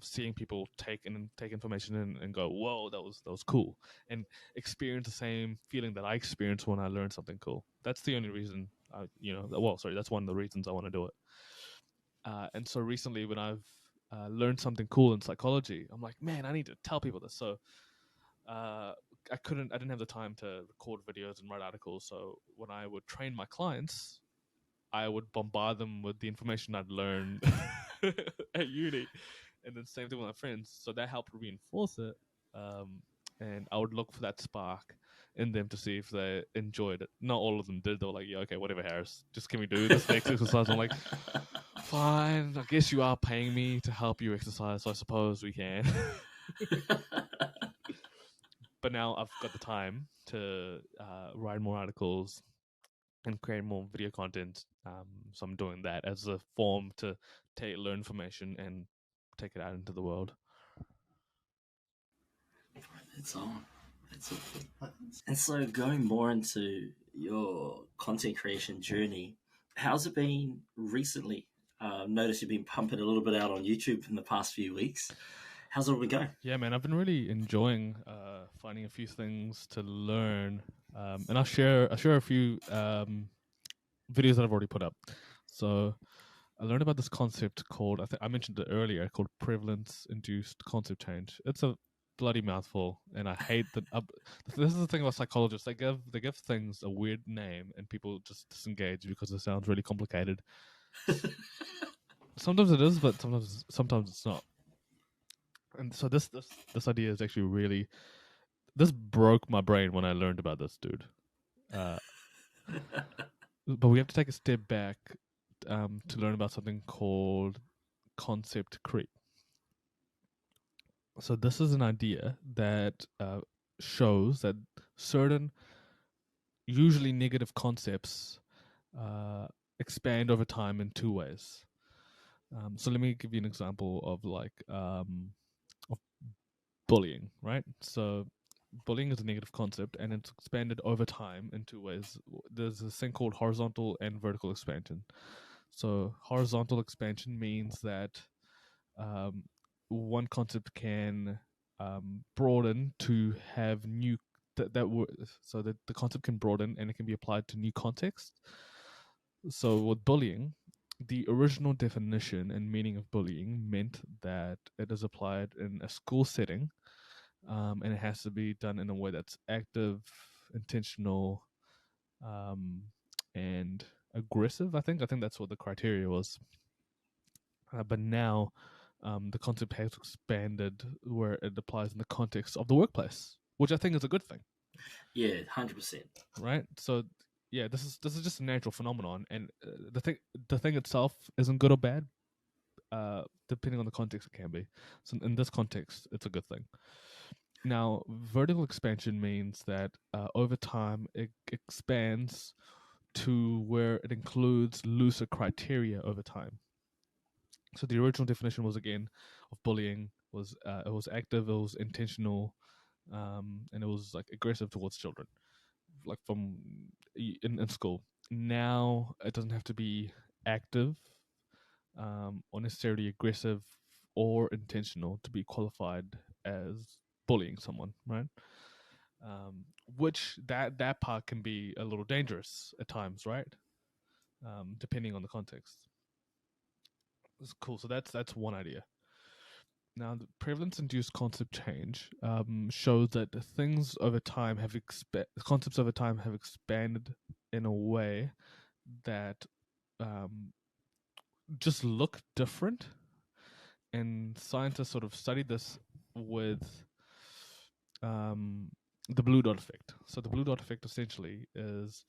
seeing people take information in and go, whoa, that was cool, and experience the same feeling that I experienced when I learned something cool. That's the only reason that's one of the reasons I want to do it. And so recently when I've learned something cool in psychology, I'm like, man, I need to tell people this. So I didn't have the time to record videos and write articles. So when I would train my clients, I would bombard them with the information I'd learned at uni, and then same thing with my friends. So that helped reinforce it. And I would look for that spark in them to see if they enjoyed it. Not all of them did. They were like, yeah, okay, whatever, Harris. Just can we do this next exercise? I'm like, fine. I guess you are paying me to help you exercise, so I suppose we can. But now I've got the time to write more articles and create more video content. So I'm doing that as a form to learn information and take it out into the world. It's on. It's all. And so going more into your content creation journey, how's it been recently? Notice you've been pumping a little bit out on YouTube in the past few weeks. How's it all been going? Yeah, man, I've been really enjoying finding a few things to learn, and I'll share a few videos that I've already put up. So I learned about this concept called, I mentioned it earlier, called prevalence-induced concept change. It's a bloody mouthful, and I hate that. This is the thing about psychologists; they give things a weird name, and people just disengage because it sounds really complicated. Sometimes it is, but sometimes it's not. And so this idea is actually really, this broke my brain when I learned about this, dude. But we have to take a step back to learn about something called concept creep. So this is an idea that shows that certain, usually negative concepts expand over time in two ways. So let me give you an example of of bullying, right? So bullying is a negative concept, and it's expanded over time in two ways. There's this thing called horizontal and vertical expansion. So horizontal expansion means that one concept can broaden to have new so that the concept can broaden and it can be applied to new contexts. So with bullying, the original definition and meaning of bullying meant that it is applied in a school setting, and it has to be done in a way that's active, intentional, and aggressive. I think that's what the criteria was. But now the concept has expanded where it applies in the context of the workplace, which I think is a good thing. Yeah, 100%. Right. So yeah, this is just a natural phenomenon, and the thing itself isn't good or bad. Depending on the context, it can be. So in this context, it's a good thing. Now, vertical expansion means that over time it expands to where it includes looser criteria over time. So the original definition was, again, of bullying was it was active, it was intentional, and it was like aggressive towards children, like from in school. Now it doesn't have to be active, or necessarily aggressive or intentional to be qualified as bullying someone, right? Which that part can be a little dangerous at times, right? Depending on the context. It's cool. So that's one idea. Now, the prevalence-induced concept change shows that things over time have concepts over time have expanded in a way that just look different, and scientists sort of studied this with the blue dot effect. So the blue dot effect essentially is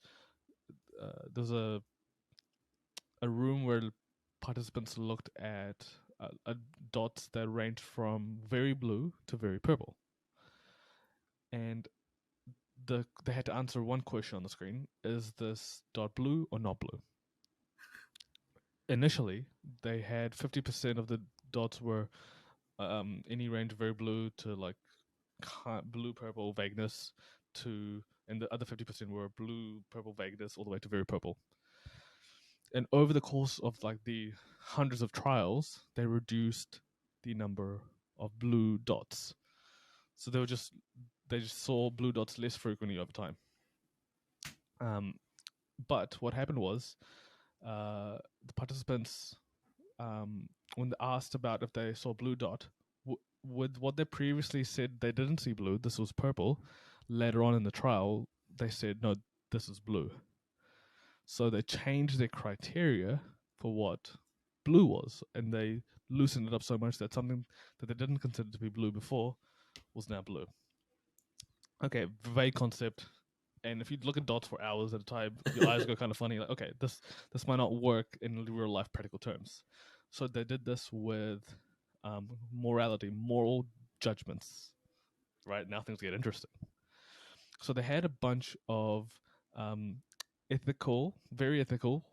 there's a room where participants looked at dots that range from very blue to very purple, and they had to answer one question on the screen: is this dot blue or not blue? Initially, they had 50% of the dots were any range of very blue to like blue purple vagueness to, and the other 50% were blue purple vagueness all the way to very purple. And over the course of like the hundreds of trials, they reduced the number of blue dots. So they just saw blue dots less frequently over time. But what happened was the participants, when they asked about if they saw blue dot, with what they previously said they didn't see blue, this was purple. Later on in the trial, they said, no, this is blue. So they changed their criteria for what blue was, and they loosened it up so much that something that they didn't consider to be blue before was now blue. Okay, vague concept. And if you look at dots for hours at a time, your eyes go kind of funny. Like, okay, this might not work in real life practical terms. So they did this with morality, moral judgments. Right now, things get interesting. So they had a bunch of very ethical,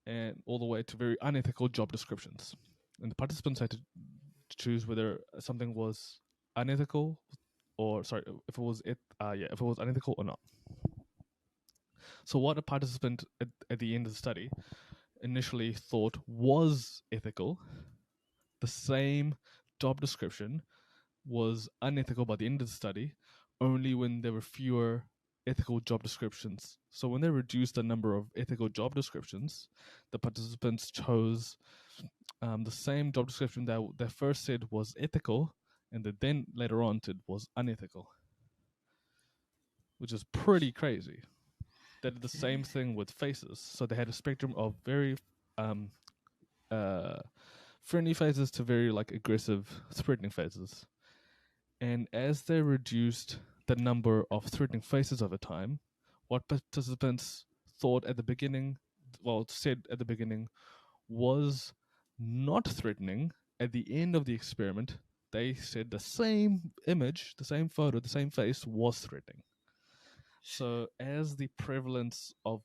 and all the way to very unethical job descriptions. And the participants had to choose whether something was unethical, or sorry, if it was unethical or not. So what a participant at the end of the study initially thought was ethical, the same job description was unethical by the end of the study, only when there were fewer ethical job descriptions. So when they reduced the number of ethical job descriptions, the participants chose the same job description that they first said was ethical, and that then later on said was unethical, which is pretty crazy. They did the same thing with faces. So they had a spectrum of very um, friendly faces to very like aggressive, threatening faces. And as they reduced the number of threatening faces over time, what participants thought at the beginning, well, said at the beginning, was not threatening, at the end of the experiment, they said the same image, the same photo, the same face was threatening. So as the prevalence of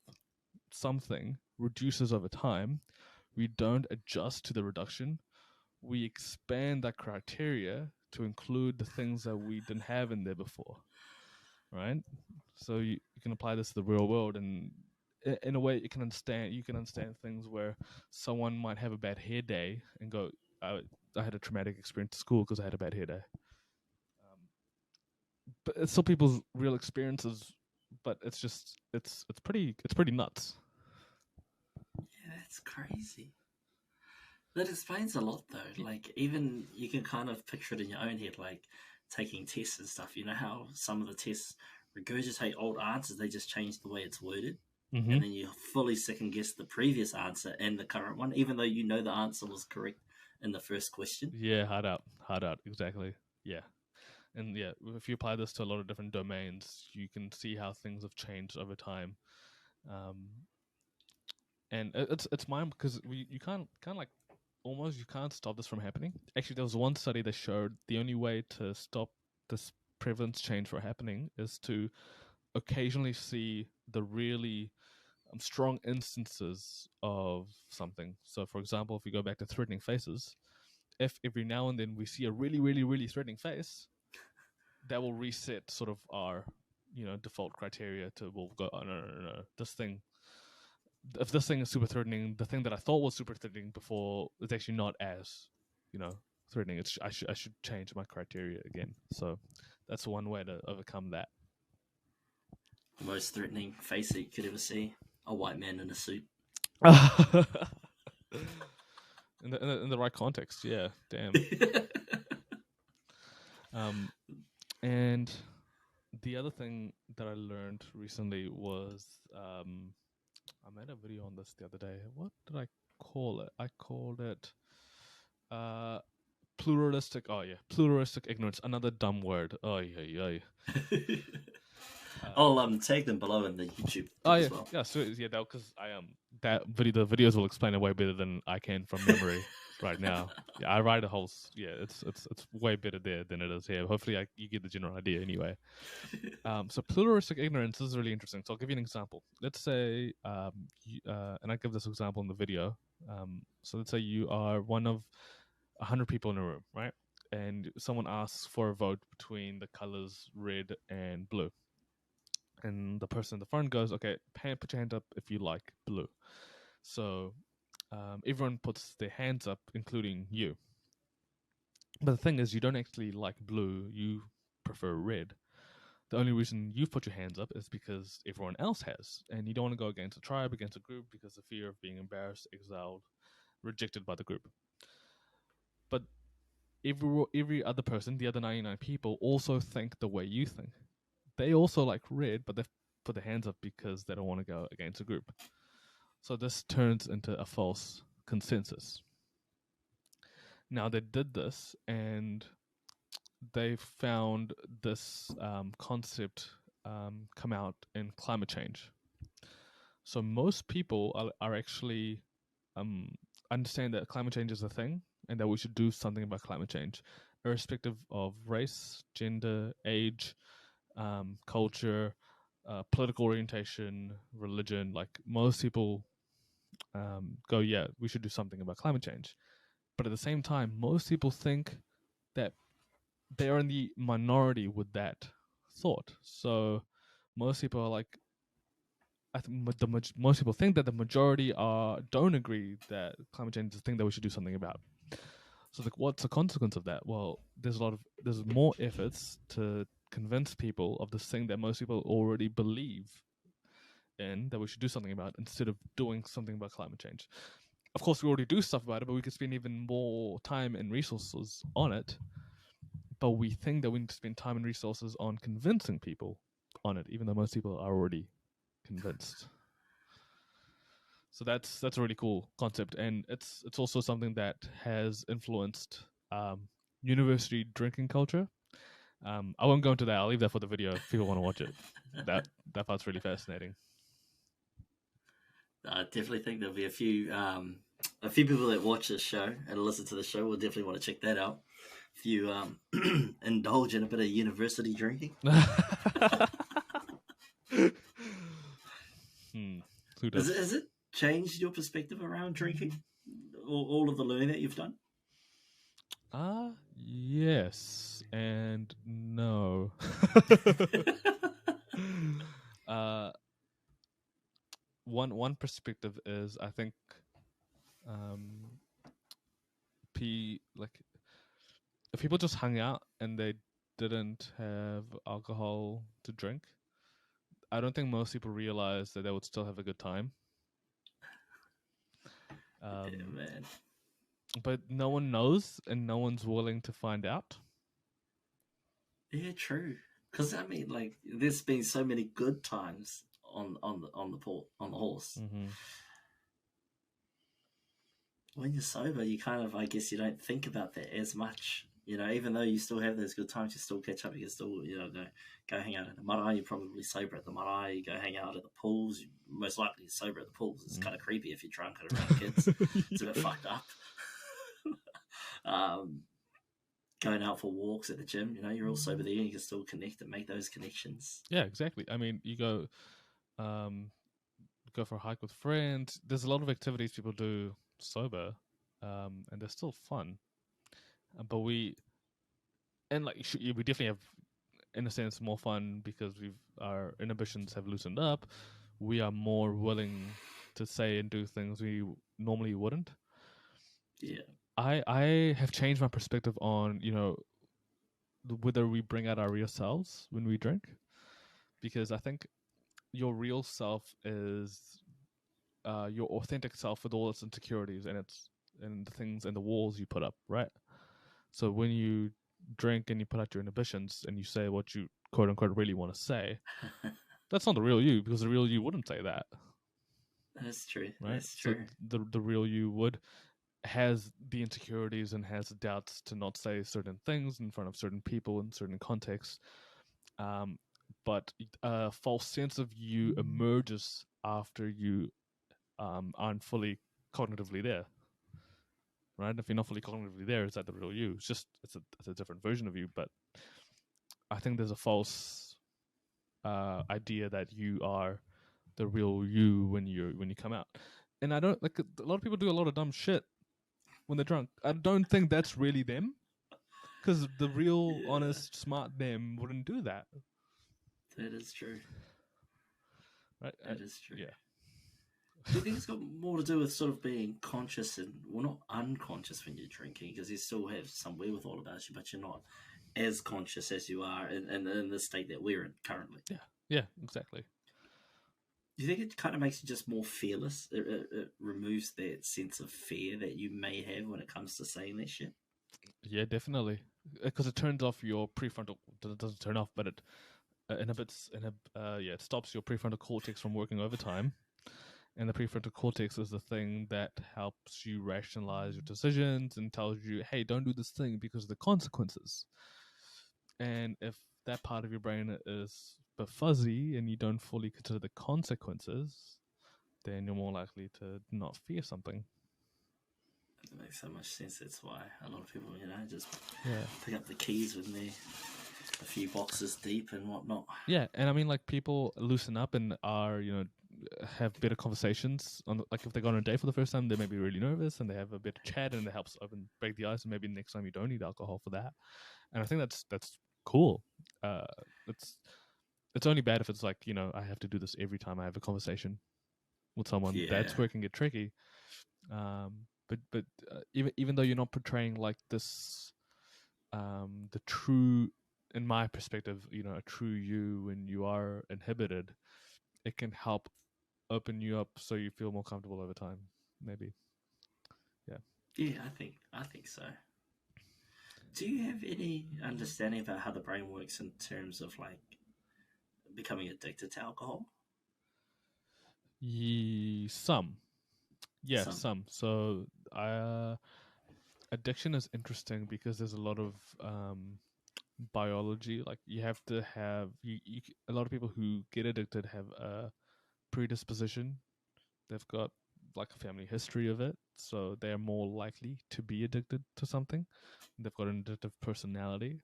something reduces over time, we don't adjust to the reduction. We expand that criteria to include the things that we didn't have in there before, right? So you can apply this to the real world, and in a way, you can understand things where someone might have a bad hair day and go, I had a traumatic experience at school because I had a bad hair day. But it's still people's real experiences, but it's just it's pretty nuts. Yeah, that's crazy. That explains a lot, though. Like, even you can kind of picture it in your own head, like taking tests and stuff. You know how some of the tests regurgitate old answers, they just change the way it's worded. Mm-hmm. And then you fully second guess the previous answer and the current one, even though you know the answer was correct in the first question. Yeah, hard out, exactly. Yeah. And yeah, if you apply this to a lot of different domains, you can see how things have changed over time. And it's mine because you can't like almost you can't stop this from happening. Actually, there was one study that showed the only way to stop this prevalence change from happening is to occasionally see the really strong instances of something. So, for example, if we go back to threatening faces, if every now and then we see a really, really, really threatening face, that will reset sort of our default criteria to we'll go, oh, no, this thing, if this thing is super threatening, the thing that I thought was super threatening before is actually not as threatening. I should change my criteria again. So that's one way to overcome that. The most threatening face that you could ever see: a white man in a suit. in the right context, yeah. Damn. And the other thing that I learned recently was I made a video on this the other day. What did I call it? I called it pluralistic. Oh yeah, pluralistic ignorance. Another dumb word. Oh yeah. I'll tag them below in the YouTube as well. Yeah, so yeah, because the videos will explain it way better than I can from memory right now. Yeah, I write a whole. Yeah, it's way better there than it is here. Hopefully, you get the general idea anyway. So pluralistic ignorance is really interesting. So I'll give you an example. Let's say, and I give this example in the video. So let's say you are one of 100 people in a room, right? And someone asks for a vote between the colors red and blue. And the person in the front goes, okay, put your hand up if you like blue. So everyone puts their hands up, including you. But the thing is, you don't actually like blue. You prefer red. The only reason you've put your hands up is because everyone else has. And you don't want to go against a tribe, against a group, because of fear of being embarrassed, exiled, rejected by the group. But every other person, the other 99 people, also think the way you think. They also like red, but they've put their hands up because they don't want to go against a group. So this turns into a false consensus. Now they did this, and they found this concept come out in climate change. So most people are actually understand that climate change is a thing and that we should do something about climate change, irrespective of race, gender, age, culture, political orientation, religion. Like most people go, yeah, we should do something about climate change. But at the same time, most people think that they're in the minority with that thought. So most people are like, most people think that the majority don't agree that climate change is a thing that we should do something about. So what's the consequence of that? Well, there's more efforts to convince people of this thing that most people already believe in, that we should do something about, instead of doing something about climate change. Of course, we already do stuff about it, but we could spend even more time and resources on it. But we think that we need to spend time and resources on convincing people on it, even though most people are already convinced. So that's a really cool concept, and it's also something that has influenced university drinking culture. I won't go into that. I'll leave that for the video if people want to watch it. That part's really fascinating. I definitely think there'll be a few people that watch this show and listen to the show will definitely want to check that out. If you indulge in a bit of university drinking. Who does? Has it changed your perspective around drinking? All of the learning that you've done? Yes and no. One perspective is, I think, if people just hung out and they didn't have alcohol to drink, I don't think most people realize that they would still have a good time. Yeah, man. But no one knows, and no one's willing to find out. Yeah, true. Because I mean, like, there's been so many good times on the horse. Mm-hmm. When you're sober, you kind of, I guess, you don't think about that as much. You know, even though you still have those good times, you still catch up. You can still, go hang out at the marae. You're probably sober at the marae. You go hang out at the pools. You're most likely sober at the pools. It's kind of creepy if you're drunk and around kids. It's a bit fucked up. Going out for walks at the gym, you're all sober there. You can still connect and make those connections. Yeah, exactly. I mean, you go for a hike with friends. There's a lot of activities people do sober, and they're still fun. But we definitely have, in a sense, more fun because our inhibitions have loosened up. We are more willing to say and do things we normally wouldn't. Yeah. I have changed my perspective on, whether we bring out our real selves when we drink, because I think your real self is your authentic self with all its insecurities and the things and the walls you put up, right? So when you drink and you put out your inhibitions and you say what you quote unquote really want to say, that's not the real you, because the real you wouldn't say that. That's true. Right? That's true. So the real you has the insecurities and has the doubts to not say certain things in front of certain people in certain contexts. But a false sense of you emerges after you aren't fully cognitively there. Right? If you're not fully cognitively there, is that the real you? It's just it's a different version of you. But I think there's a false idea that you are the real you when you come out. And I don't like, a lot of people do a lot of dumb shit when they're drunk. I don't think that's really them, because the real, honest, smart them wouldn't do that. That is true. Right? That is true. Yeah. Do you think it's got more to do with sort of being conscious and, well, not unconscious when you're drinking, because you still have some wherewithal about you, but you're not as conscious as you are in the state that we're in currently? Yeah, exactly. Do you think it kind of makes you just more fearless? It removes that sense of fear that you may have when it comes to saying that shit? Yeah, definitely. Because it turns off your prefrontal... It doesn't turn off, but it inhibits... it stops your prefrontal cortex from working overtime. And the prefrontal cortex is the thing that helps you rationalize your decisions and tells you, hey, don't do this thing because of the consequences. And if that part of your brain is a bit fuzzy and you don't fully consider the consequences, then you're more likely to not fear something. That makes so much sense. That's why a lot of people, just Yeah. pick up the keys when they're a few boxes deep and whatnot. Yeah, and I mean, like, people loosen up and are, have better conversations. Like, if they go on a date for the first time, they may be really nervous and they have a bit of chat and it helps break the ice, and maybe next time you don't need alcohol for that. And I think that's cool. It's only bad if it's like, I have to do this every time I have a conversation with someone. Yeah. That's where it can get tricky. But even though you're not portraying like this, the true in my perspective, a true you, when you are inhibited, it can help open you up so you feel more comfortable over time. Maybe. Yeah. Yeah, I think so. Do you have any understanding about how the brain works in terms of like becoming addicted to alcohol? Some. Yeah, Some. some. So, addiction is interesting because there's a lot of biology. Like you have to have a lot of people who get addicted have a predisposition. They've got like a family history of it, so they're more likely to be addicted to something. They've got an addictive personality,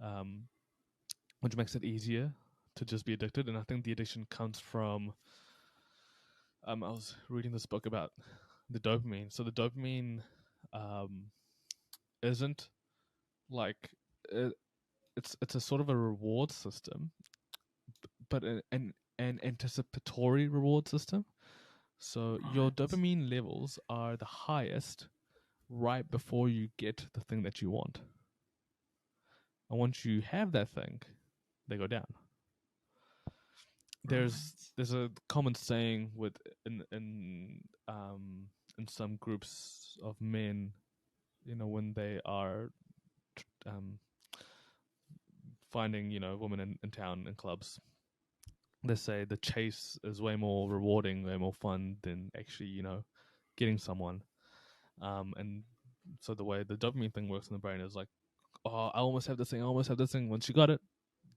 um, which makes it easier to just be addicted. And I think the addiction comes from. I was reading this book about the dopamine. So the dopamine um, isn't like it, it's a sort of a reward system, but an anticipatory reward system. So your Right. dopamine levels are the highest right before you get the thing that you want. And once you have that thing, they go down. Right. There's a common saying with in some groups of men, when they are um finding women in town in clubs, they say the chase is way more rewarding, way more fun than actually getting someone. And so the way the dopamine thing works in the brain is like, oh, I almost have this thing, I almost have this thing. Once you got it,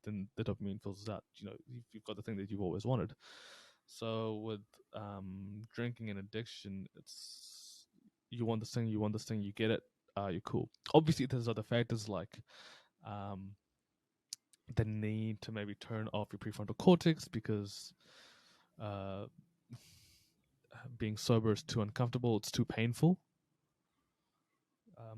then the dopamine fills out. You've got the thing that you've always wanted. So with drinking and addiction, it's you want this thing, you get it, you're cool. Obviously, there's other factors like um, the need to maybe turn off your prefrontal cortex because uh, being sober is too uncomfortable, it's too painful.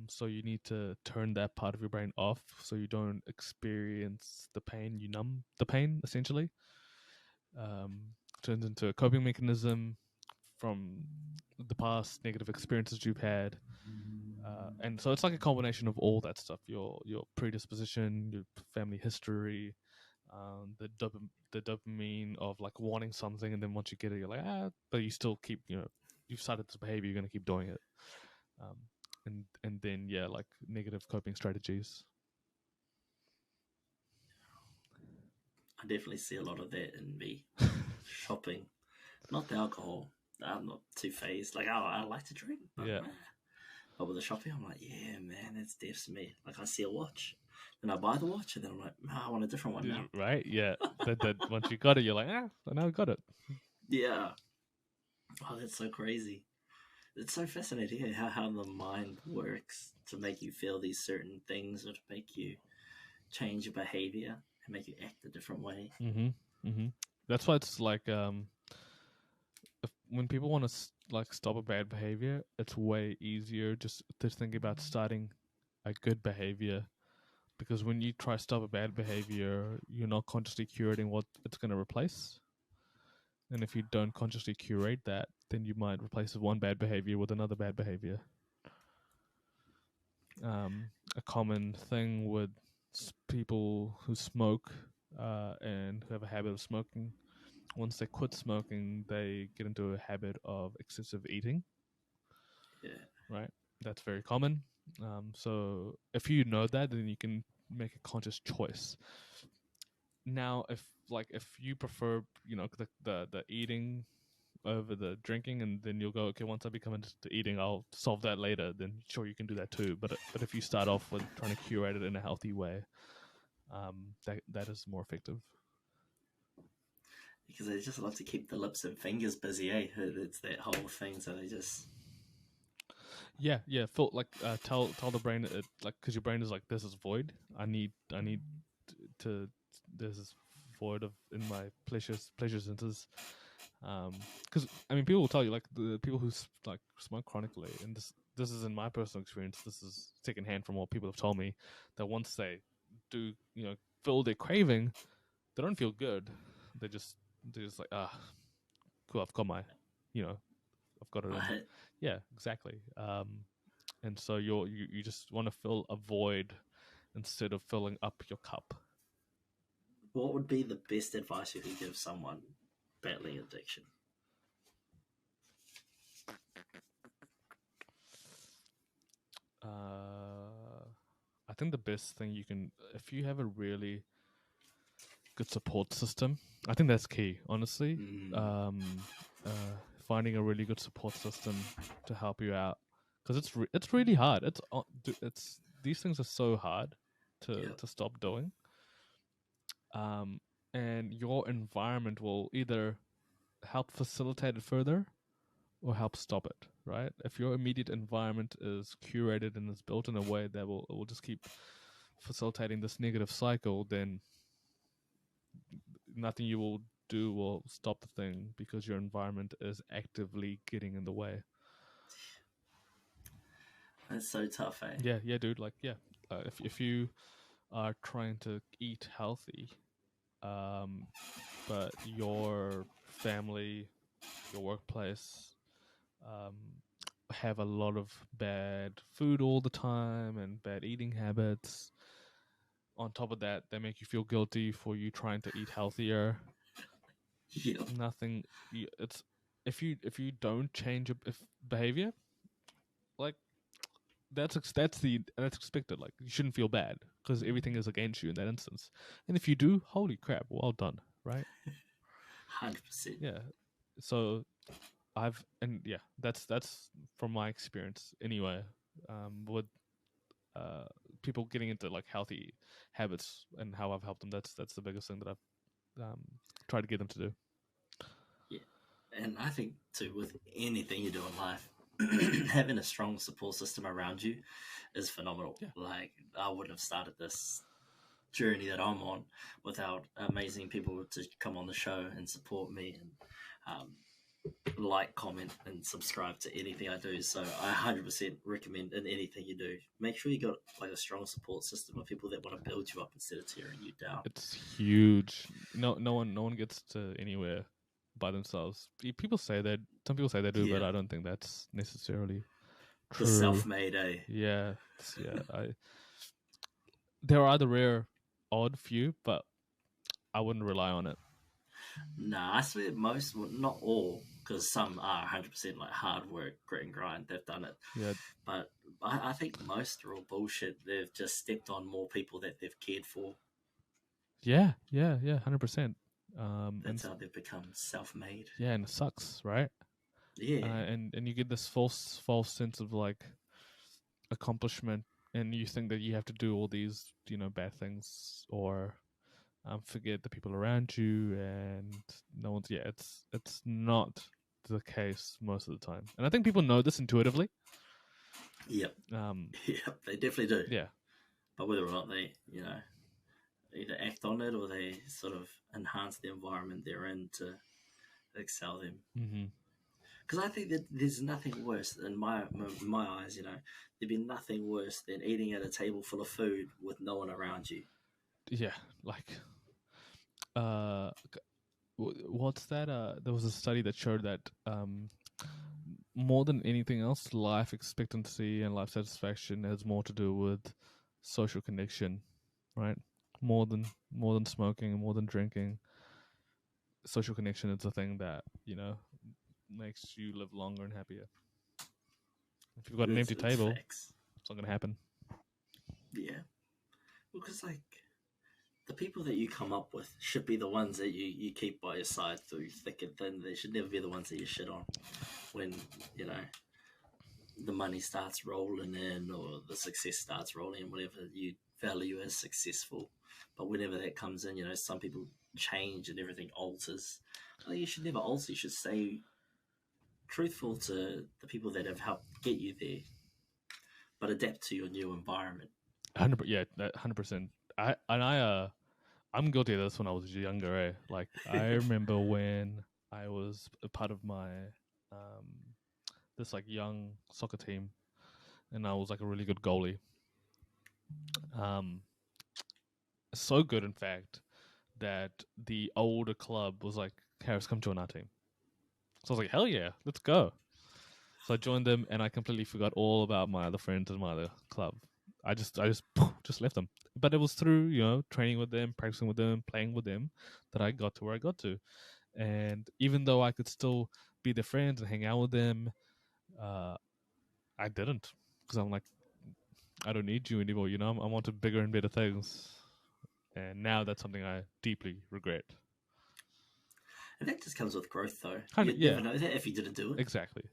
So you need to turn that part of your brain off so you don't experience the pain. You numb the pain, essentially. Turns into a coping mechanism from the past negative experiences you've had. And so it's like a combination of all that stuff: your predisposition, your family history, the dopamine of like wanting something, and then once you get it, you're like but you still keep you've started this behavior, you're going to keep doing it. Um, and then like negative coping strategies. I definitely see a lot of that in me shopping. Not the alcohol. I'm not too phased. Like I like to drink, Yeah. but with the shopping, I'm like, yeah, man, it's death to me. Like I see a watch, then I buy the watch, and then I'm like, I want a different one now. Right. Yeah. that once you got it, you're like, I now got it. Yeah. Oh, that's so crazy. It's so fascinating how the mind works to make you feel these certain things or to make you change your behavior and make you act a different way. That's why it's like when people want to like stop a bad behavior, it's way easier just to think about starting a good behavior, because when you try to stop a bad behavior, you're not consciously curating what it's going to replace. And if you don't consciously curate that, then you might replace one bad behavior with another bad behavior. A common thing with people who smoke and who have a habit of smoking, once they quit smoking, they get into a habit of excessive eating. Yeah. Right? That's very common. So if you know that, then you can make a conscious choice. Now, if you prefer, the eating over the drinking, and then you'll go, okay, once I become into eating, I'll solve that later. Then sure, you can do that too. But if you start off with trying to curate it in a healthy way, that is more effective. Because they just love to keep the lips and fingers busy, eh? It's that whole thing, so they just Yeah. Feel like tell the brain like, because your brain is like, this is void. I need to there's this void of in my pleasure centers. Because I mean, people will tell you, like the people who like smoke chronically, and this is in my personal experience. This is secondhand from what people have told me, that once they do feel their craving, they don't feel good. They're just like, cool, I've got my I've got it in. right. Yeah, exactly. And so you just want to fill a void instead of filling up your cup. What would be the best advice you could give someone battling addiction? I think the best thing you can, if you have a really good support system, I think that's key, honestly. Finding a really good support system to help you out, because it's really hard. It's these things are so hard to stop doing. And your environment will either help facilitate it further or help stop it, right? If your immediate environment is curated and is built in a way that will just keep facilitating this negative cycle, then nothing you will do will stop the thing, because your environment is actively getting in the way. That's so tough, eh? Yeah, dude. Like, yeah, if you are trying to eat healthy, but your family, your workplace, have a lot of bad food all the time and bad eating habits. On top of that, they make you feel guilty for you trying to eat healthier. Yeah. Nothing. It's if you don't change your behavior, like that's expected. Like, you shouldn't feel bad because everything is against you in that instance. And if you do, holy crap, well done, right? 100%. Yeah. So that's from my experience anyway. With people getting into like healthy habits and how I've helped them. That's the biggest thing that I've tried to get them to do. Yeah, and I think too, with anything you do in life, having a strong support system around you is phenomenal. Yeah. Like, I wouldn't have started this journey that I'm on without amazing people to come on the show and support me and like, comment, and subscribe to anything I do. So I 100% recommend in anything you do, make sure you got like a strong support system of people that want to build you up instead of tearing you down. It's huge. No one gets to anywhere by themselves. People say that. Some people say they do, but I don't think that's necessarily true. The self-made, eh? Yeah. There are the rare, odd few, but I wouldn't rely on it. Nah, I swear most, well, not all, because some are 100% like hard work, grit and grind. They've done it. Yeah. But I think most are all bullshit. They've just stepped on more people that they've cared for. Yeah, 100%. That's how they've become self-made. Yeah, and it sucks, right? Yeah. And you get this false sense of like accomplishment, and you think that you have to do all these, bad things, or forget the people around you, and no one's. Yeah, it's not the case most of the time, and I think people know this intuitively. Yep. Yep, they definitely do. Yeah. But whether or not they, either act on it or they sort of enhance the environment they're in to excel them. Because I think that there's nothing worse, in my eyes, there'd be nothing worse than eating at a table full of food with no one around you. Yeah, like, what's that? There was a study that showed that more than anything else, life expectancy and life satisfaction has more to do with social connection, right? More than smoking, more than drinking. Social connection is the thing that makes you live longer and happier. If you've got an empty table, facts. It's not going to happen. Yeah, because like, the people that you come up with should be the ones that you keep by your side through thick and thin. They should never be the ones that you shit on when, the money starts rolling in or the success starts rolling in, whatever you value as successful. But whenever that comes in, some people change and everything alters. Well, you should never alter. You should stay truthful to the people that have helped get you there, but adapt to your new environment. 100%. I'm guilty of this when I was younger. Eh? Like, I remember when I was a part of my this like young soccer team, and I was like a really good goalie. So good, in fact, that the older club was like, "Harris, come join our team." So I was like, "Hell yeah, let's go!" So I joined them, and I completely forgot all about my other friends in my other club. I just just left them. But it was through, you know, training with them, practicing with them, playing with them, that I got to where I got to. And even though I could still be their friends and hang out with them, uh, I didn't, because I'm like, I don't need you anymore. You know, I wanted bigger and better things, and now that's something I deeply regret. And that just comes with growth, though. Kind of, You'd yeah, never know that if you didn't do it. exactly,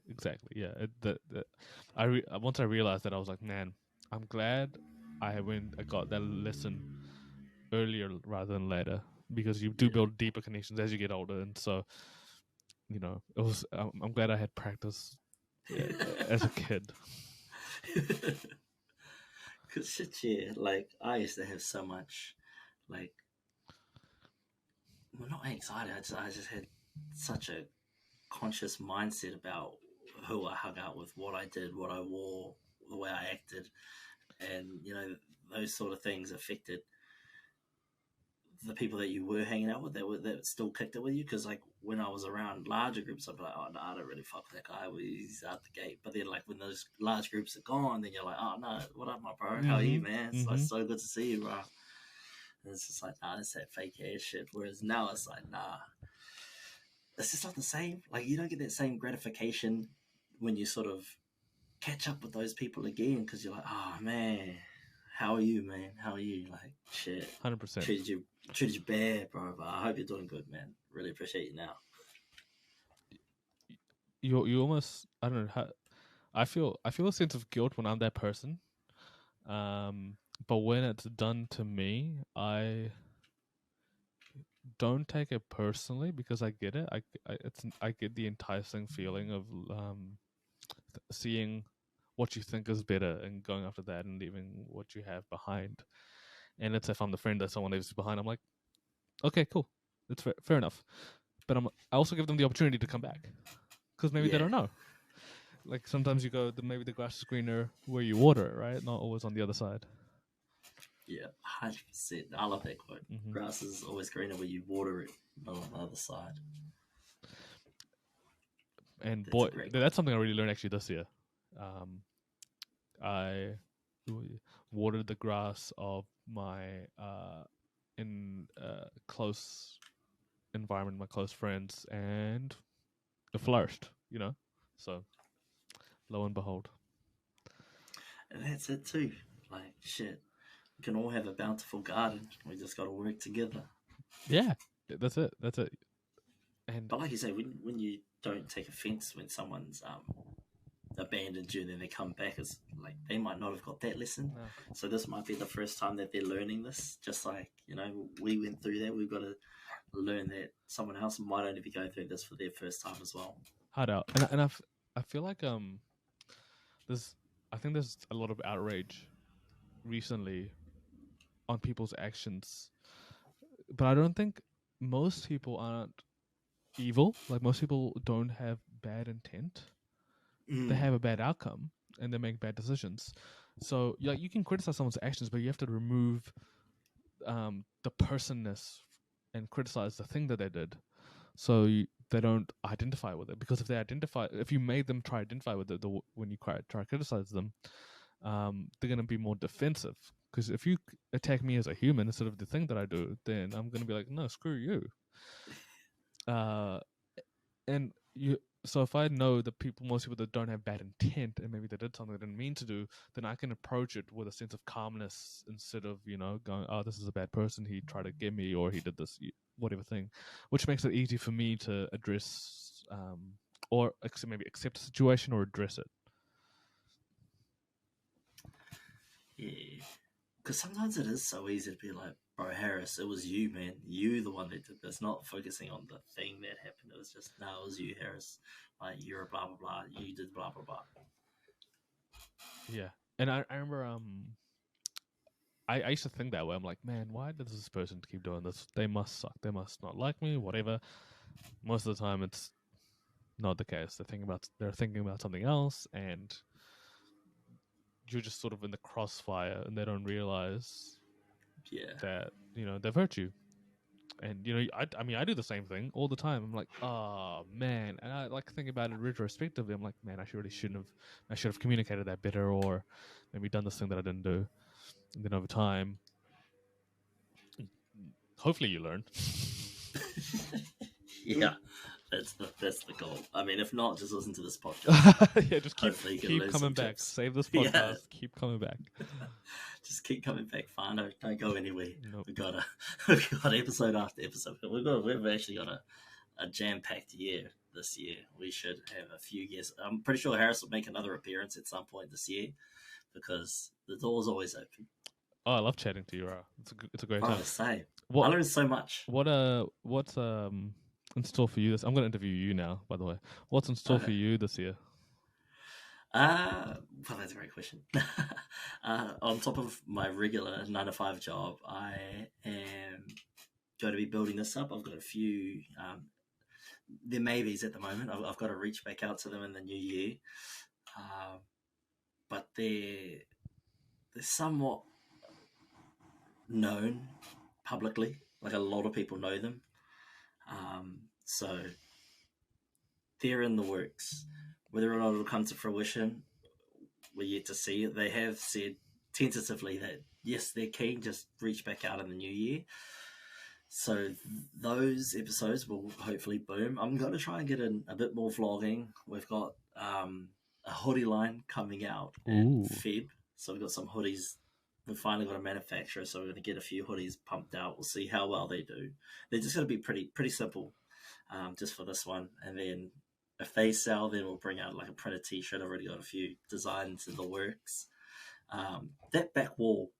yeah. Once I realized that, I was like, man, I'm glad I got that lesson earlier rather than later, because you do Yeah. build deeper connections as you get older, and so, you know, it was. I'm glad I had practice as a kid. Cause shit, yeah, like I used to have so much, like, well, not anxiety. I just had such a conscious mindset about who I hung out with, what I did, what I wore, the way I acted, and those sort of things affected the people that you were hanging out with that still kicked it with you. Because like when I was around larger groups, I'd be like, oh no, I don't really fuck with that guy. He's out the gate. But then like when those large groups are gone, then you're like, oh no, what up, my bro? How are you, man? It's like so good to see you, bro. And it's just like, nah, that's that fake ass shit. Whereas now it's like, nah, it's just not the same. Like you don't get that same gratification when you sort of catch up with those people again, because you're like, oh man, how are you, man? How are you? Like shit, 100%. treated you bad, bro. But I hope you're doing good, man. Really appreciate you now. You almost, I don't know how, I feel a sense of guilt when I'm that person. But when it's done to me, I don't take it personally, because I get it. I get the enticing feeling of seeing what you think is better and going after that and leaving what you have behind. And let's say if I'm the friend that someone leaves behind, I'm like, okay, cool, it's fair enough. But I also give them the opportunity to come back, because maybe they don't know. Like sometimes you go, maybe the grass is greener where you water it, right? Not always on the other side. Yeah, 100%. I love that quote. Mm-hmm. Grass is always greener where you water it, not on the other side. And That's boy, that's something I really learned actually this year. I watered the grass of my in close environment, my close friends, and it flourished. You know, so lo and behold. And that's it too. Like shit, we can all have a bountiful garden. We just got to work together. Yeah, that's it. And but like you say, when you don't take offense when someone's abandoned you and then they come back, it's like they might not have got that lesson. No. So this might be the first time that they're learning this. Just like we went through that. We've got to learn that someone else might only be going through this for their first time as well. Hard out, and I feel like I think there's a lot of outrage recently on people's actions, but I don't think most people aren't evil. Like most people don't have bad intent. They have a bad outcome and they make bad decisions. So like you can criticize someone's actions, but you have to remove the personness and criticize the thing that they did, so they don't identify with it. Because if you made them try identify with it, when you try to criticize them, they're gonna be more defensive. Because if you attack me as a human instead of the thing that I do, then I'm gonna be like, no, screw you. And you. So if I know that most people that don't have bad intent and maybe they did something they didn't mean to do, then I can approach it with a sense of calmness instead of going, oh, this is a bad person, he tried to get me, or he did this whatever thing, which makes it easy for me to address or maybe accept a situation or address it. Yeah, because sometimes it is so easy to be like, bro, Harris, it was you, man. You the one that did this, not focusing on the thing that happened. It was just, no, it was you, Harris. Like, you're a blah, blah, blah. You did blah, blah, blah. Yeah. And I remember I used to think that way. I'm like, man, why does this person keep doing this? They must suck. They must not like me, whatever. Most of the time it's not the case. They're thinking about something else, and you're just sort of in the crossfire, and they don't realize Yeah. that they've hurt you. And I mean, I do the same thing all the time. I'm like, oh man, and I like think about it retrospectively. I'm like, man, I should have communicated that better, or maybe done this thing that I didn't do. And then over time, hopefully, you learn. Yeah, that's the goal. I mean, if not, just listen to this podcast. Yeah, just keep coming back. Tips. Save this podcast. Yeah. Keep coming back. Just keep coming back, Fano. Don't go anywhere. Nope. We've got episode after episode. We've actually got a jam-packed year this year. We should have a few guests. I'm pretty sure Harris will make another appearance at some point this year because the door's always open. Oh, I love chatting to you, Ra. It's a great time. Same. I learned so much. What's in store for you? I'm going to interview you now, by the way. What's in store for you this year? Well, that's a great question. On top of my regular 9-to-5 job, I am going to be building this up. I've got a few, they're maybes at the moment. I've got to reach back out to them in the new year. But they're somewhat known publicly. Like a lot of people know them. So they're in the works. Whether or not it'll come to fruition, we're yet to see. They have said tentatively that, yes, they're keen, just reach back out in the new year. So those episodes will hopefully boom. I'm going to try and get in a bit more vlogging. We've got a hoodie line coming out in Feb. So we've got some hoodies. We've finally got a manufacturer, so we're going to get a few hoodies pumped out. We'll see how well they do. They're just going to be pretty simple just for this one. And then if they sell, then we'll bring out like a printed t-shirt. I've already got a few designs in the works. That back wall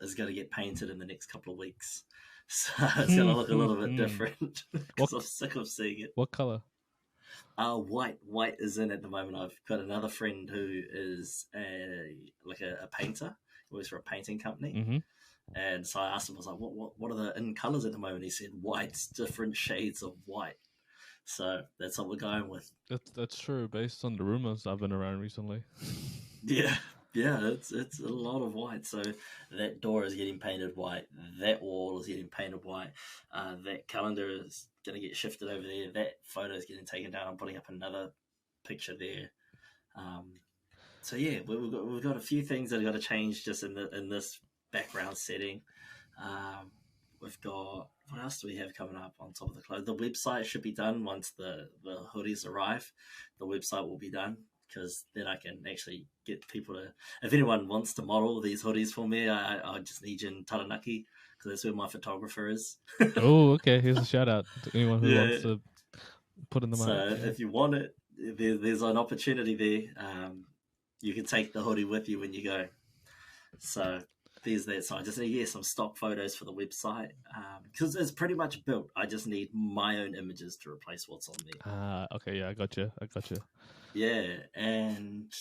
is going to get painted in the next couple of weeks. So it's going to look a little bit different because I'm sick of seeing it. What color? White. White is in at the moment. I've got another friend who is a painter. He works for a painting company. Mm-hmm. And so I asked him, I was like, what are the in colors at the moment? He said whites, different shades of white. So that's what we're going with. That's true, based on the rumors I've been around recently. Yeah, it's a lot of white. So that door is getting painted white. That wall is getting painted white. That calendar is going to get shifted over there. That photo is getting taken down. I'm putting up another picture there. So yeah, we've got a few things that have got to change just in this background setting. We've got, what else do we have coming up on top of the clothes? The website should be done once the hoodies arrive. The website will be done because then I can actually get people to, if anyone wants to model these hoodies for me, I just need you in Taranaki because that's where my photographer is. Oh, okay. Here's a shout out to anyone who wants to put in the mark. So if you want it, there's an opportunity there. You can take the hoodie with you when you go. So there's that. So I just need some stock photos for the website because it's pretty much built. I just need my own images to replace what's on there. Okay, yeah, I got you. Yeah, and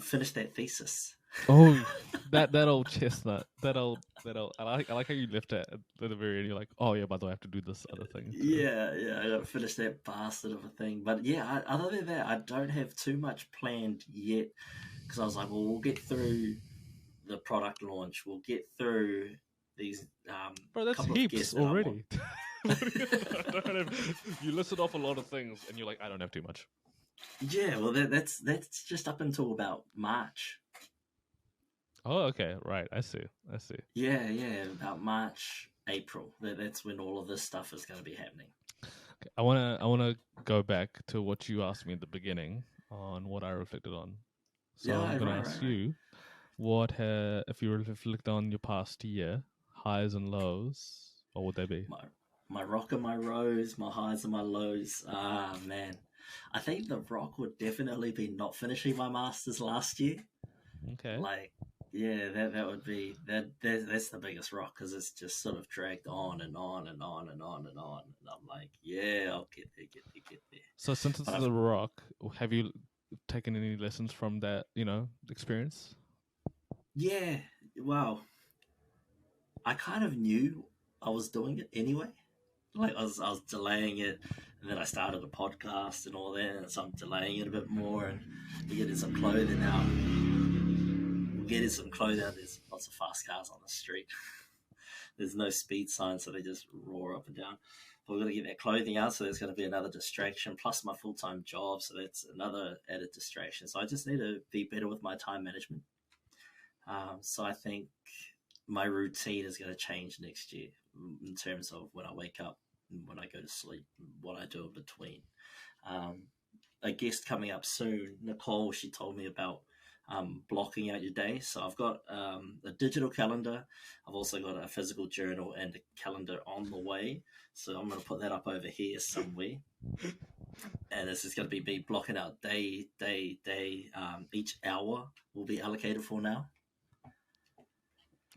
finish that thesis. Oh, that old chestnut. That old. I like how you left it at the very end. You're like, oh yeah, by the way, I have to do this other thing. Yeah, I got to finish that bastard of a thing. But yeah, other than that, I don't have too much planned yet. Because I was like, well, we'll get through the product launch. We'll get through these. Bro, that's heaps already. You listed off a lot of things, and you're like, I don't have too much. Yeah, well, that's just up until about March. Oh, okay, right. I see. Yeah, about March, April. That's when all of this stuff is going to be happening. Okay, I wanna go back to what you asked me at the beginning on what I reflected on. So yeah, I'm going to ask you, what if you reflect on your past year, highs and lows, what would they be? My rock and my rose, my highs and my lows. Man. I think the rock would definitely be not finishing my Masters last year. Okay. Like, yeah, that would be, that's the biggest rock because it's just sort of dragged on and on and on and on and on. And I'm like, yeah, I'll get there. So since it's the rock, have you taken any lessons from that, experience? Yeah, well, I kind of knew I was doing it anyway. Like I was delaying it, and then I started a podcast and all that, and so I'm delaying it a bit more, and we're getting some clothing out. There's lots of fast cars on the street. there's no speed sign, so they just roar up and down. But we're going to get that clothing out, so there's going to be another distraction, plus my full-time job, so that's another added distraction. So I just need to be better with my time management. So I think my routine is going to change next year in terms of when I wake up and when I go to sleep, what I do in between. A guest coming up soon, Nicole, she told me about blocking out your day. So I've got a digital calendar. I've also got a physical journal and a calendar on the way. So I'm going to put that up over here somewhere. And this is going to be me blocking out day. Each hour will be allocated for now.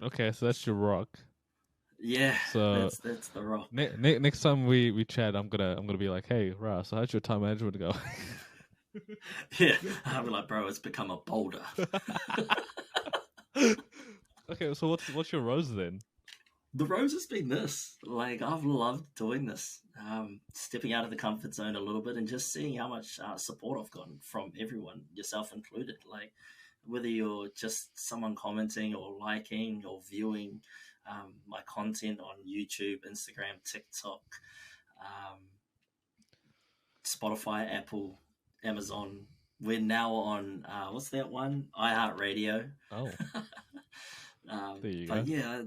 Okay, so that's your rock. Yeah, so that's the rock. Next time we chat, I'm gonna be like, hey, Ra, so how's your time management go? Yeah, I'll be like, bro, it's become a boulder. Okay, so what's your rose then? The rose has been this. Like, I've loved doing this, stepping out of the comfort zone a little bit and just seeing how much support I've gotten from everyone, yourself included. Like, whether you're just someone commenting or liking or viewing my content on YouTube, Instagram, TikTok, Spotify, Apple, Amazon. We're now on, what's that one? iHeartRadio. Oh. There you but go. yeah,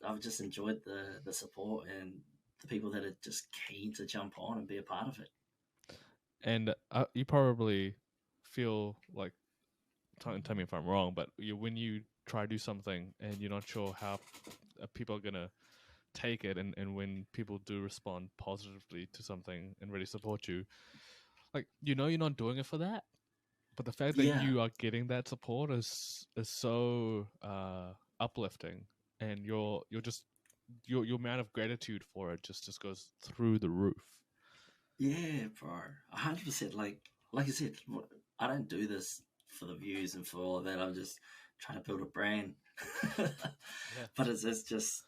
I've just enjoyed the support and the people that are just keen to jump on and be a part of it. And you probably feel like, tell me if I'm wrong, but when you try to do something and you're not sure how people are gonna take it, and when people do respond positively to something and really support you, like, you're not doing it for that, but the fact that you are getting that support is so uplifting, and your amount of gratitude for it just goes through the roof. Yeah, bro, 100%. Like you said, I don't do this for the views and for all of that. I'm just trying to build a brand. Yeah. But it's just,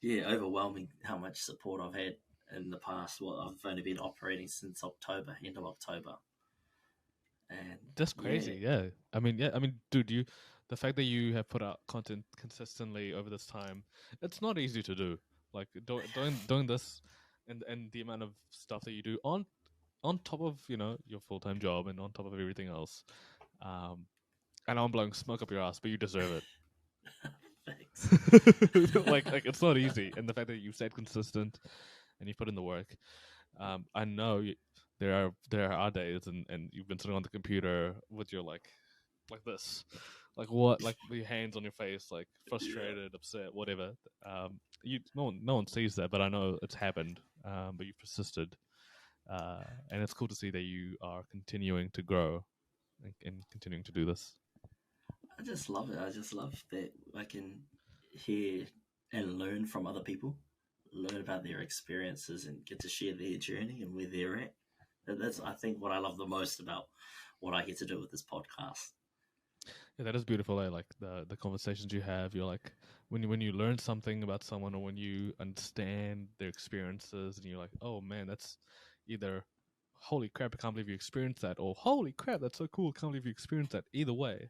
overwhelming how much support I've had in the past. Well, I've only been operating since October, end of October. And that's crazy. Yeah. I mean, dude, the fact that you have put out content consistently over this time, it's not easy to do. Like, doing this and the amount of stuff that you do on top of, your full-time job and on top of everything else. And I'm blowing smoke up your ass, but you deserve it. Thanks. like it's not easy, and the fact that you've stayed consistent and you put in the work. I know there are days, and you've been sitting on the computer with your like this, like what, like your hands on your face, like frustrated, upset, whatever. No one sees that, but I know it's happened. But you've persisted, and it's cool to see that you are continuing to grow and continuing to do this. I just love it. I just love that I can hear and learn from other people, learn about their experiences, and get to share their journey and where they're at. That's, I think, what I love the most about what I get to do with this podcast. Yeah, that is beautiful. Like the conversations you have, you're like, when you learn something about someone, or when you understand their experiences, and you're like, oh man, that's either holy crap, I can't believe you experienced that, or holy crap, that's so cool, I can't believe you experienced that. Either way,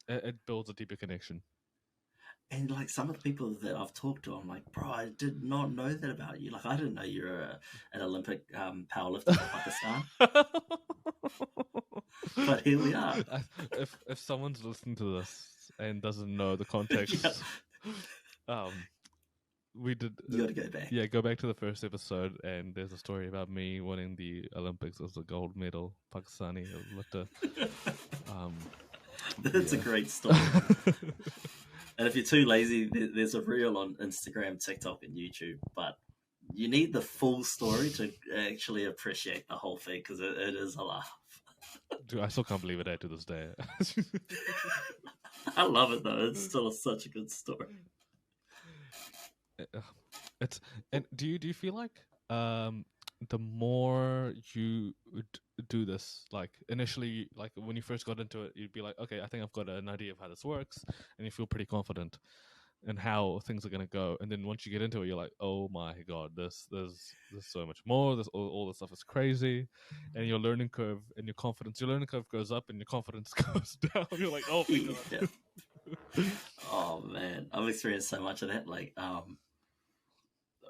it builds a deeper connection. And like some of the people that I've talked to, I'm like, bro, I did not know that about you. Like, I didn't know you're an Olympic powerlifter for Pakistan. But here we are. If someone's listening to this and doesn't know the context, we did. You got to go back. Yeah, go back to the first episode, and there's a story about me winning the Olympics as a gold medal Pakistani lifter. That's a great story. And if you're too lazy, there's a reel on Instagram, TikTok, and YouTube. But you need the full story to actually appreciate the whole thing, because it is a laugh. Dude, I still can't believe it to this day. I love it though. It's still such a good story. And do you feel like the more you do this, like initially, like when you first got into it, you'd be like, okay, I think I've got an idea of how this works, and you feel pretty confident in how things are gonna go. And then once you get into it, you're like, oh my god, there's so much more. This all this stuff is crazy, and your learning curve and your learning curve goes up, and your confidence goes down. You're like, oh my god. Oh man, I've experienced so much of that. Like,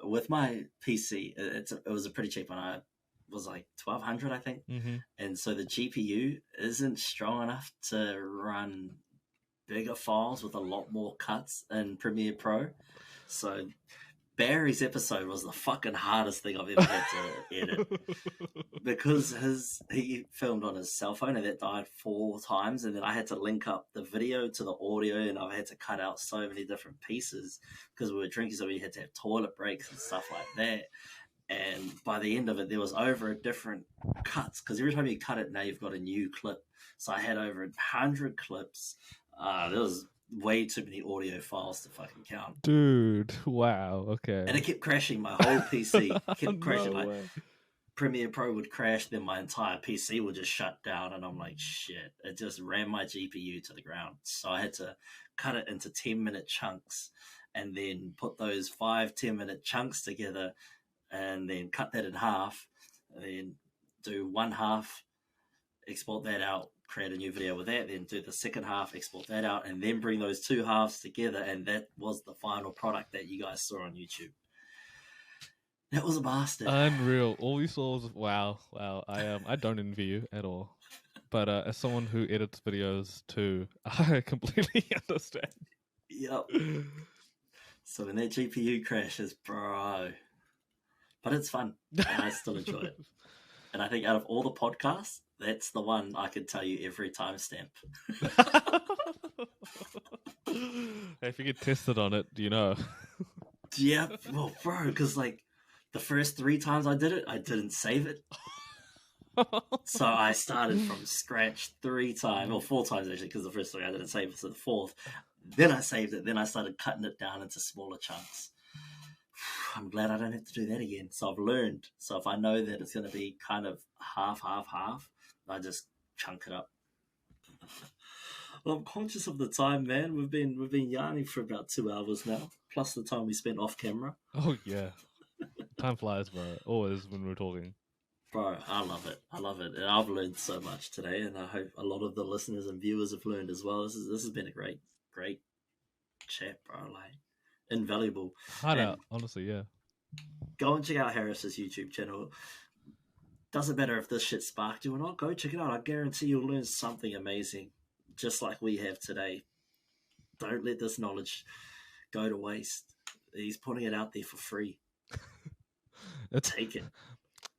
with my PC, it was a pretty cheap one. I was like 1,200, I think, Mm-hmm. and so the GPU isn't strong enough to run bigger files with a lot more cuts in Premiere Pro. So Barry's episode was the fucking hardest thing I've ever had to edit because he filmed on his cell phone and that died 4 times, and then I had to link up the video to the audio, and I had to cut out so many different pieces because we were drinking, so we had to have toilet breaks and stuff like that. And by the end of it, there was over different cuts because every time you cut it, now you've got a new clip. So I had over 100 clips. There was way too many audio files to fucking count. Dude, wow, okay. And it kept crashing my whole PC. Kept crashing. No Like way. Premiere Pro would crash, then my entire PC would just shut down, and I'm like, shit. It just ran my GPU to the ground. So I had to cut it into 10-minute chunks and then put those 5-10-minute chunks together and then cut that in half and then do one half, export that out, create a new video with that, then do the second half, export that out, and then bring those two halves together, and that was the final product that you guys saw on YouTube. That was a bastard. Unreal. All we saw was wow. I don't envy you at all, but as someone who edits videos too, I completely understand. Yep. So when that GPU crashes, bro, but it's fun, and I still enjoy it. And I think out of all the podcasts, that's the one I could tell you every timestamp. If you get tested on it, do you know? Yeah, well, bro, because like the first 3 times I did it, I didn't save it. So I started from scratch 3 times, or 4 times actually, because the first 3 I didn't save it, so the 4th. Then I saved it, then I started cutting it down into smaller chunks. I'm glad I don't have to do that again. So I've learned. So if I know that it's going to be kind of half, I just chunk it up. Well, I'm conscious of the time, man. We've been yarning for about 2 hours now, plus the time we spent off camera. Oh yeah, time flies, bro. Always when we're talking. Bro, I love it. I love it, and I've learned so much today, and I hope a lot of the listeners and viewers have learned as well. This has been a great chat, bro. Like invaluable. Hard out, honestly, yeah. Go and check out Harris's YouTube channel. Doesn't matter if this shit sparked you or not. Go check it out. I guarantee you'll learn something amazing, just like we have today. Don't let this knowledge go to waste. He's putting it out there for free. Take it.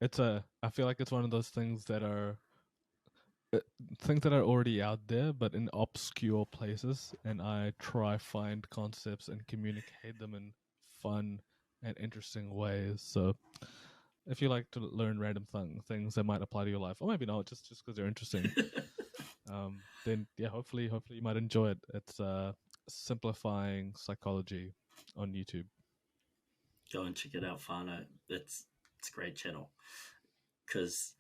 I feel like it's one of those things that are already out there, but in obscure places, and I try find concepts and communicate them in fun and interesting ways. So if you like to learn random things that might apply to your life, or maybe not, just because they're interesting, then yeah, hopefully you might enjoy it. It's simplifying psychology on YouTube. Go and check it out, Fano. It's a great channel. Because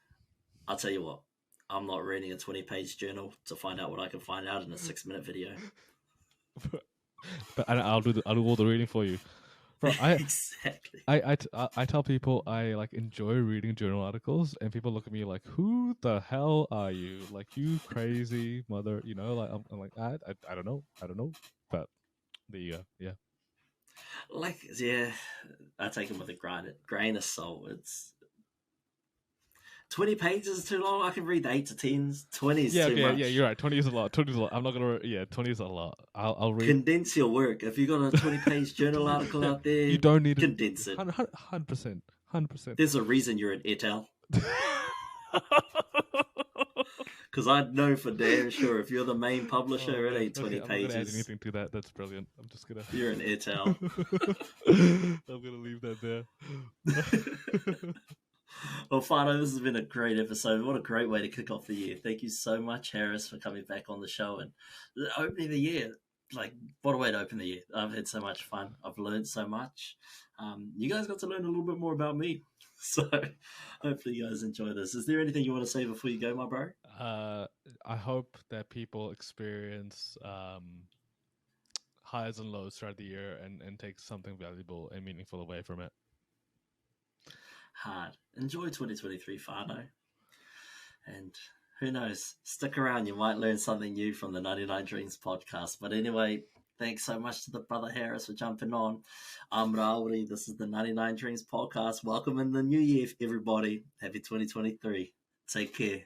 I'll tell you what, I'm not reading a 20-page journal to find out what I can find out in a 6-minute video. But I'll do all the reading for you. Bro, Exactly. I tell people I like enjoy reading journal articles, and people look at me like, "Who the hell are you? Like, you crazy mother?" You know, like I'm like, I don't know, but the yeah. Like, yeah, I take them with a grain of salt. It's 20 pages is too long. I can read the 8 to 10s. 20 is too much. Yeah, you're right. 20 is a lot. 20 is a lot. I'm not gonna. Yeah, 20 is a lot. I'll read. Condense your work. If you got a 20-page journal article out there, you don't need condense it. 100%. There's a reason you're an etal. Because I know for damn sure if you're the main publisher, it ain't 20 pages. I'm not gonna add anything to that. That's brilliant. I'm just gonna. You're an etal. I'm gonna leave that there. Well, Fano, this has been a great episode. What a great way to kick off the year. Thank you so much, Harris, for coming back on the show and opening the year. Like, what a way to open the year. I've had so much fun. I've learned so much. You guys got to learn a little bit more about me. So hopefully you guys enjoy this. Is there anything you want to say before you go, my bro? I hope that people experience highs and lows throughout the year and take something valuable and meaningful away from it. Hard. Enjoy 2023, Fano. And Who knows? Stick around. You might learn something new from the 99 Dreams podcast. But anyway, thanks so much to the Brother Harris for jumping on. I'm Rauri. This is the 99 Dreams podcast. Welcome in the new year, everybody. Happy 2023. Take care.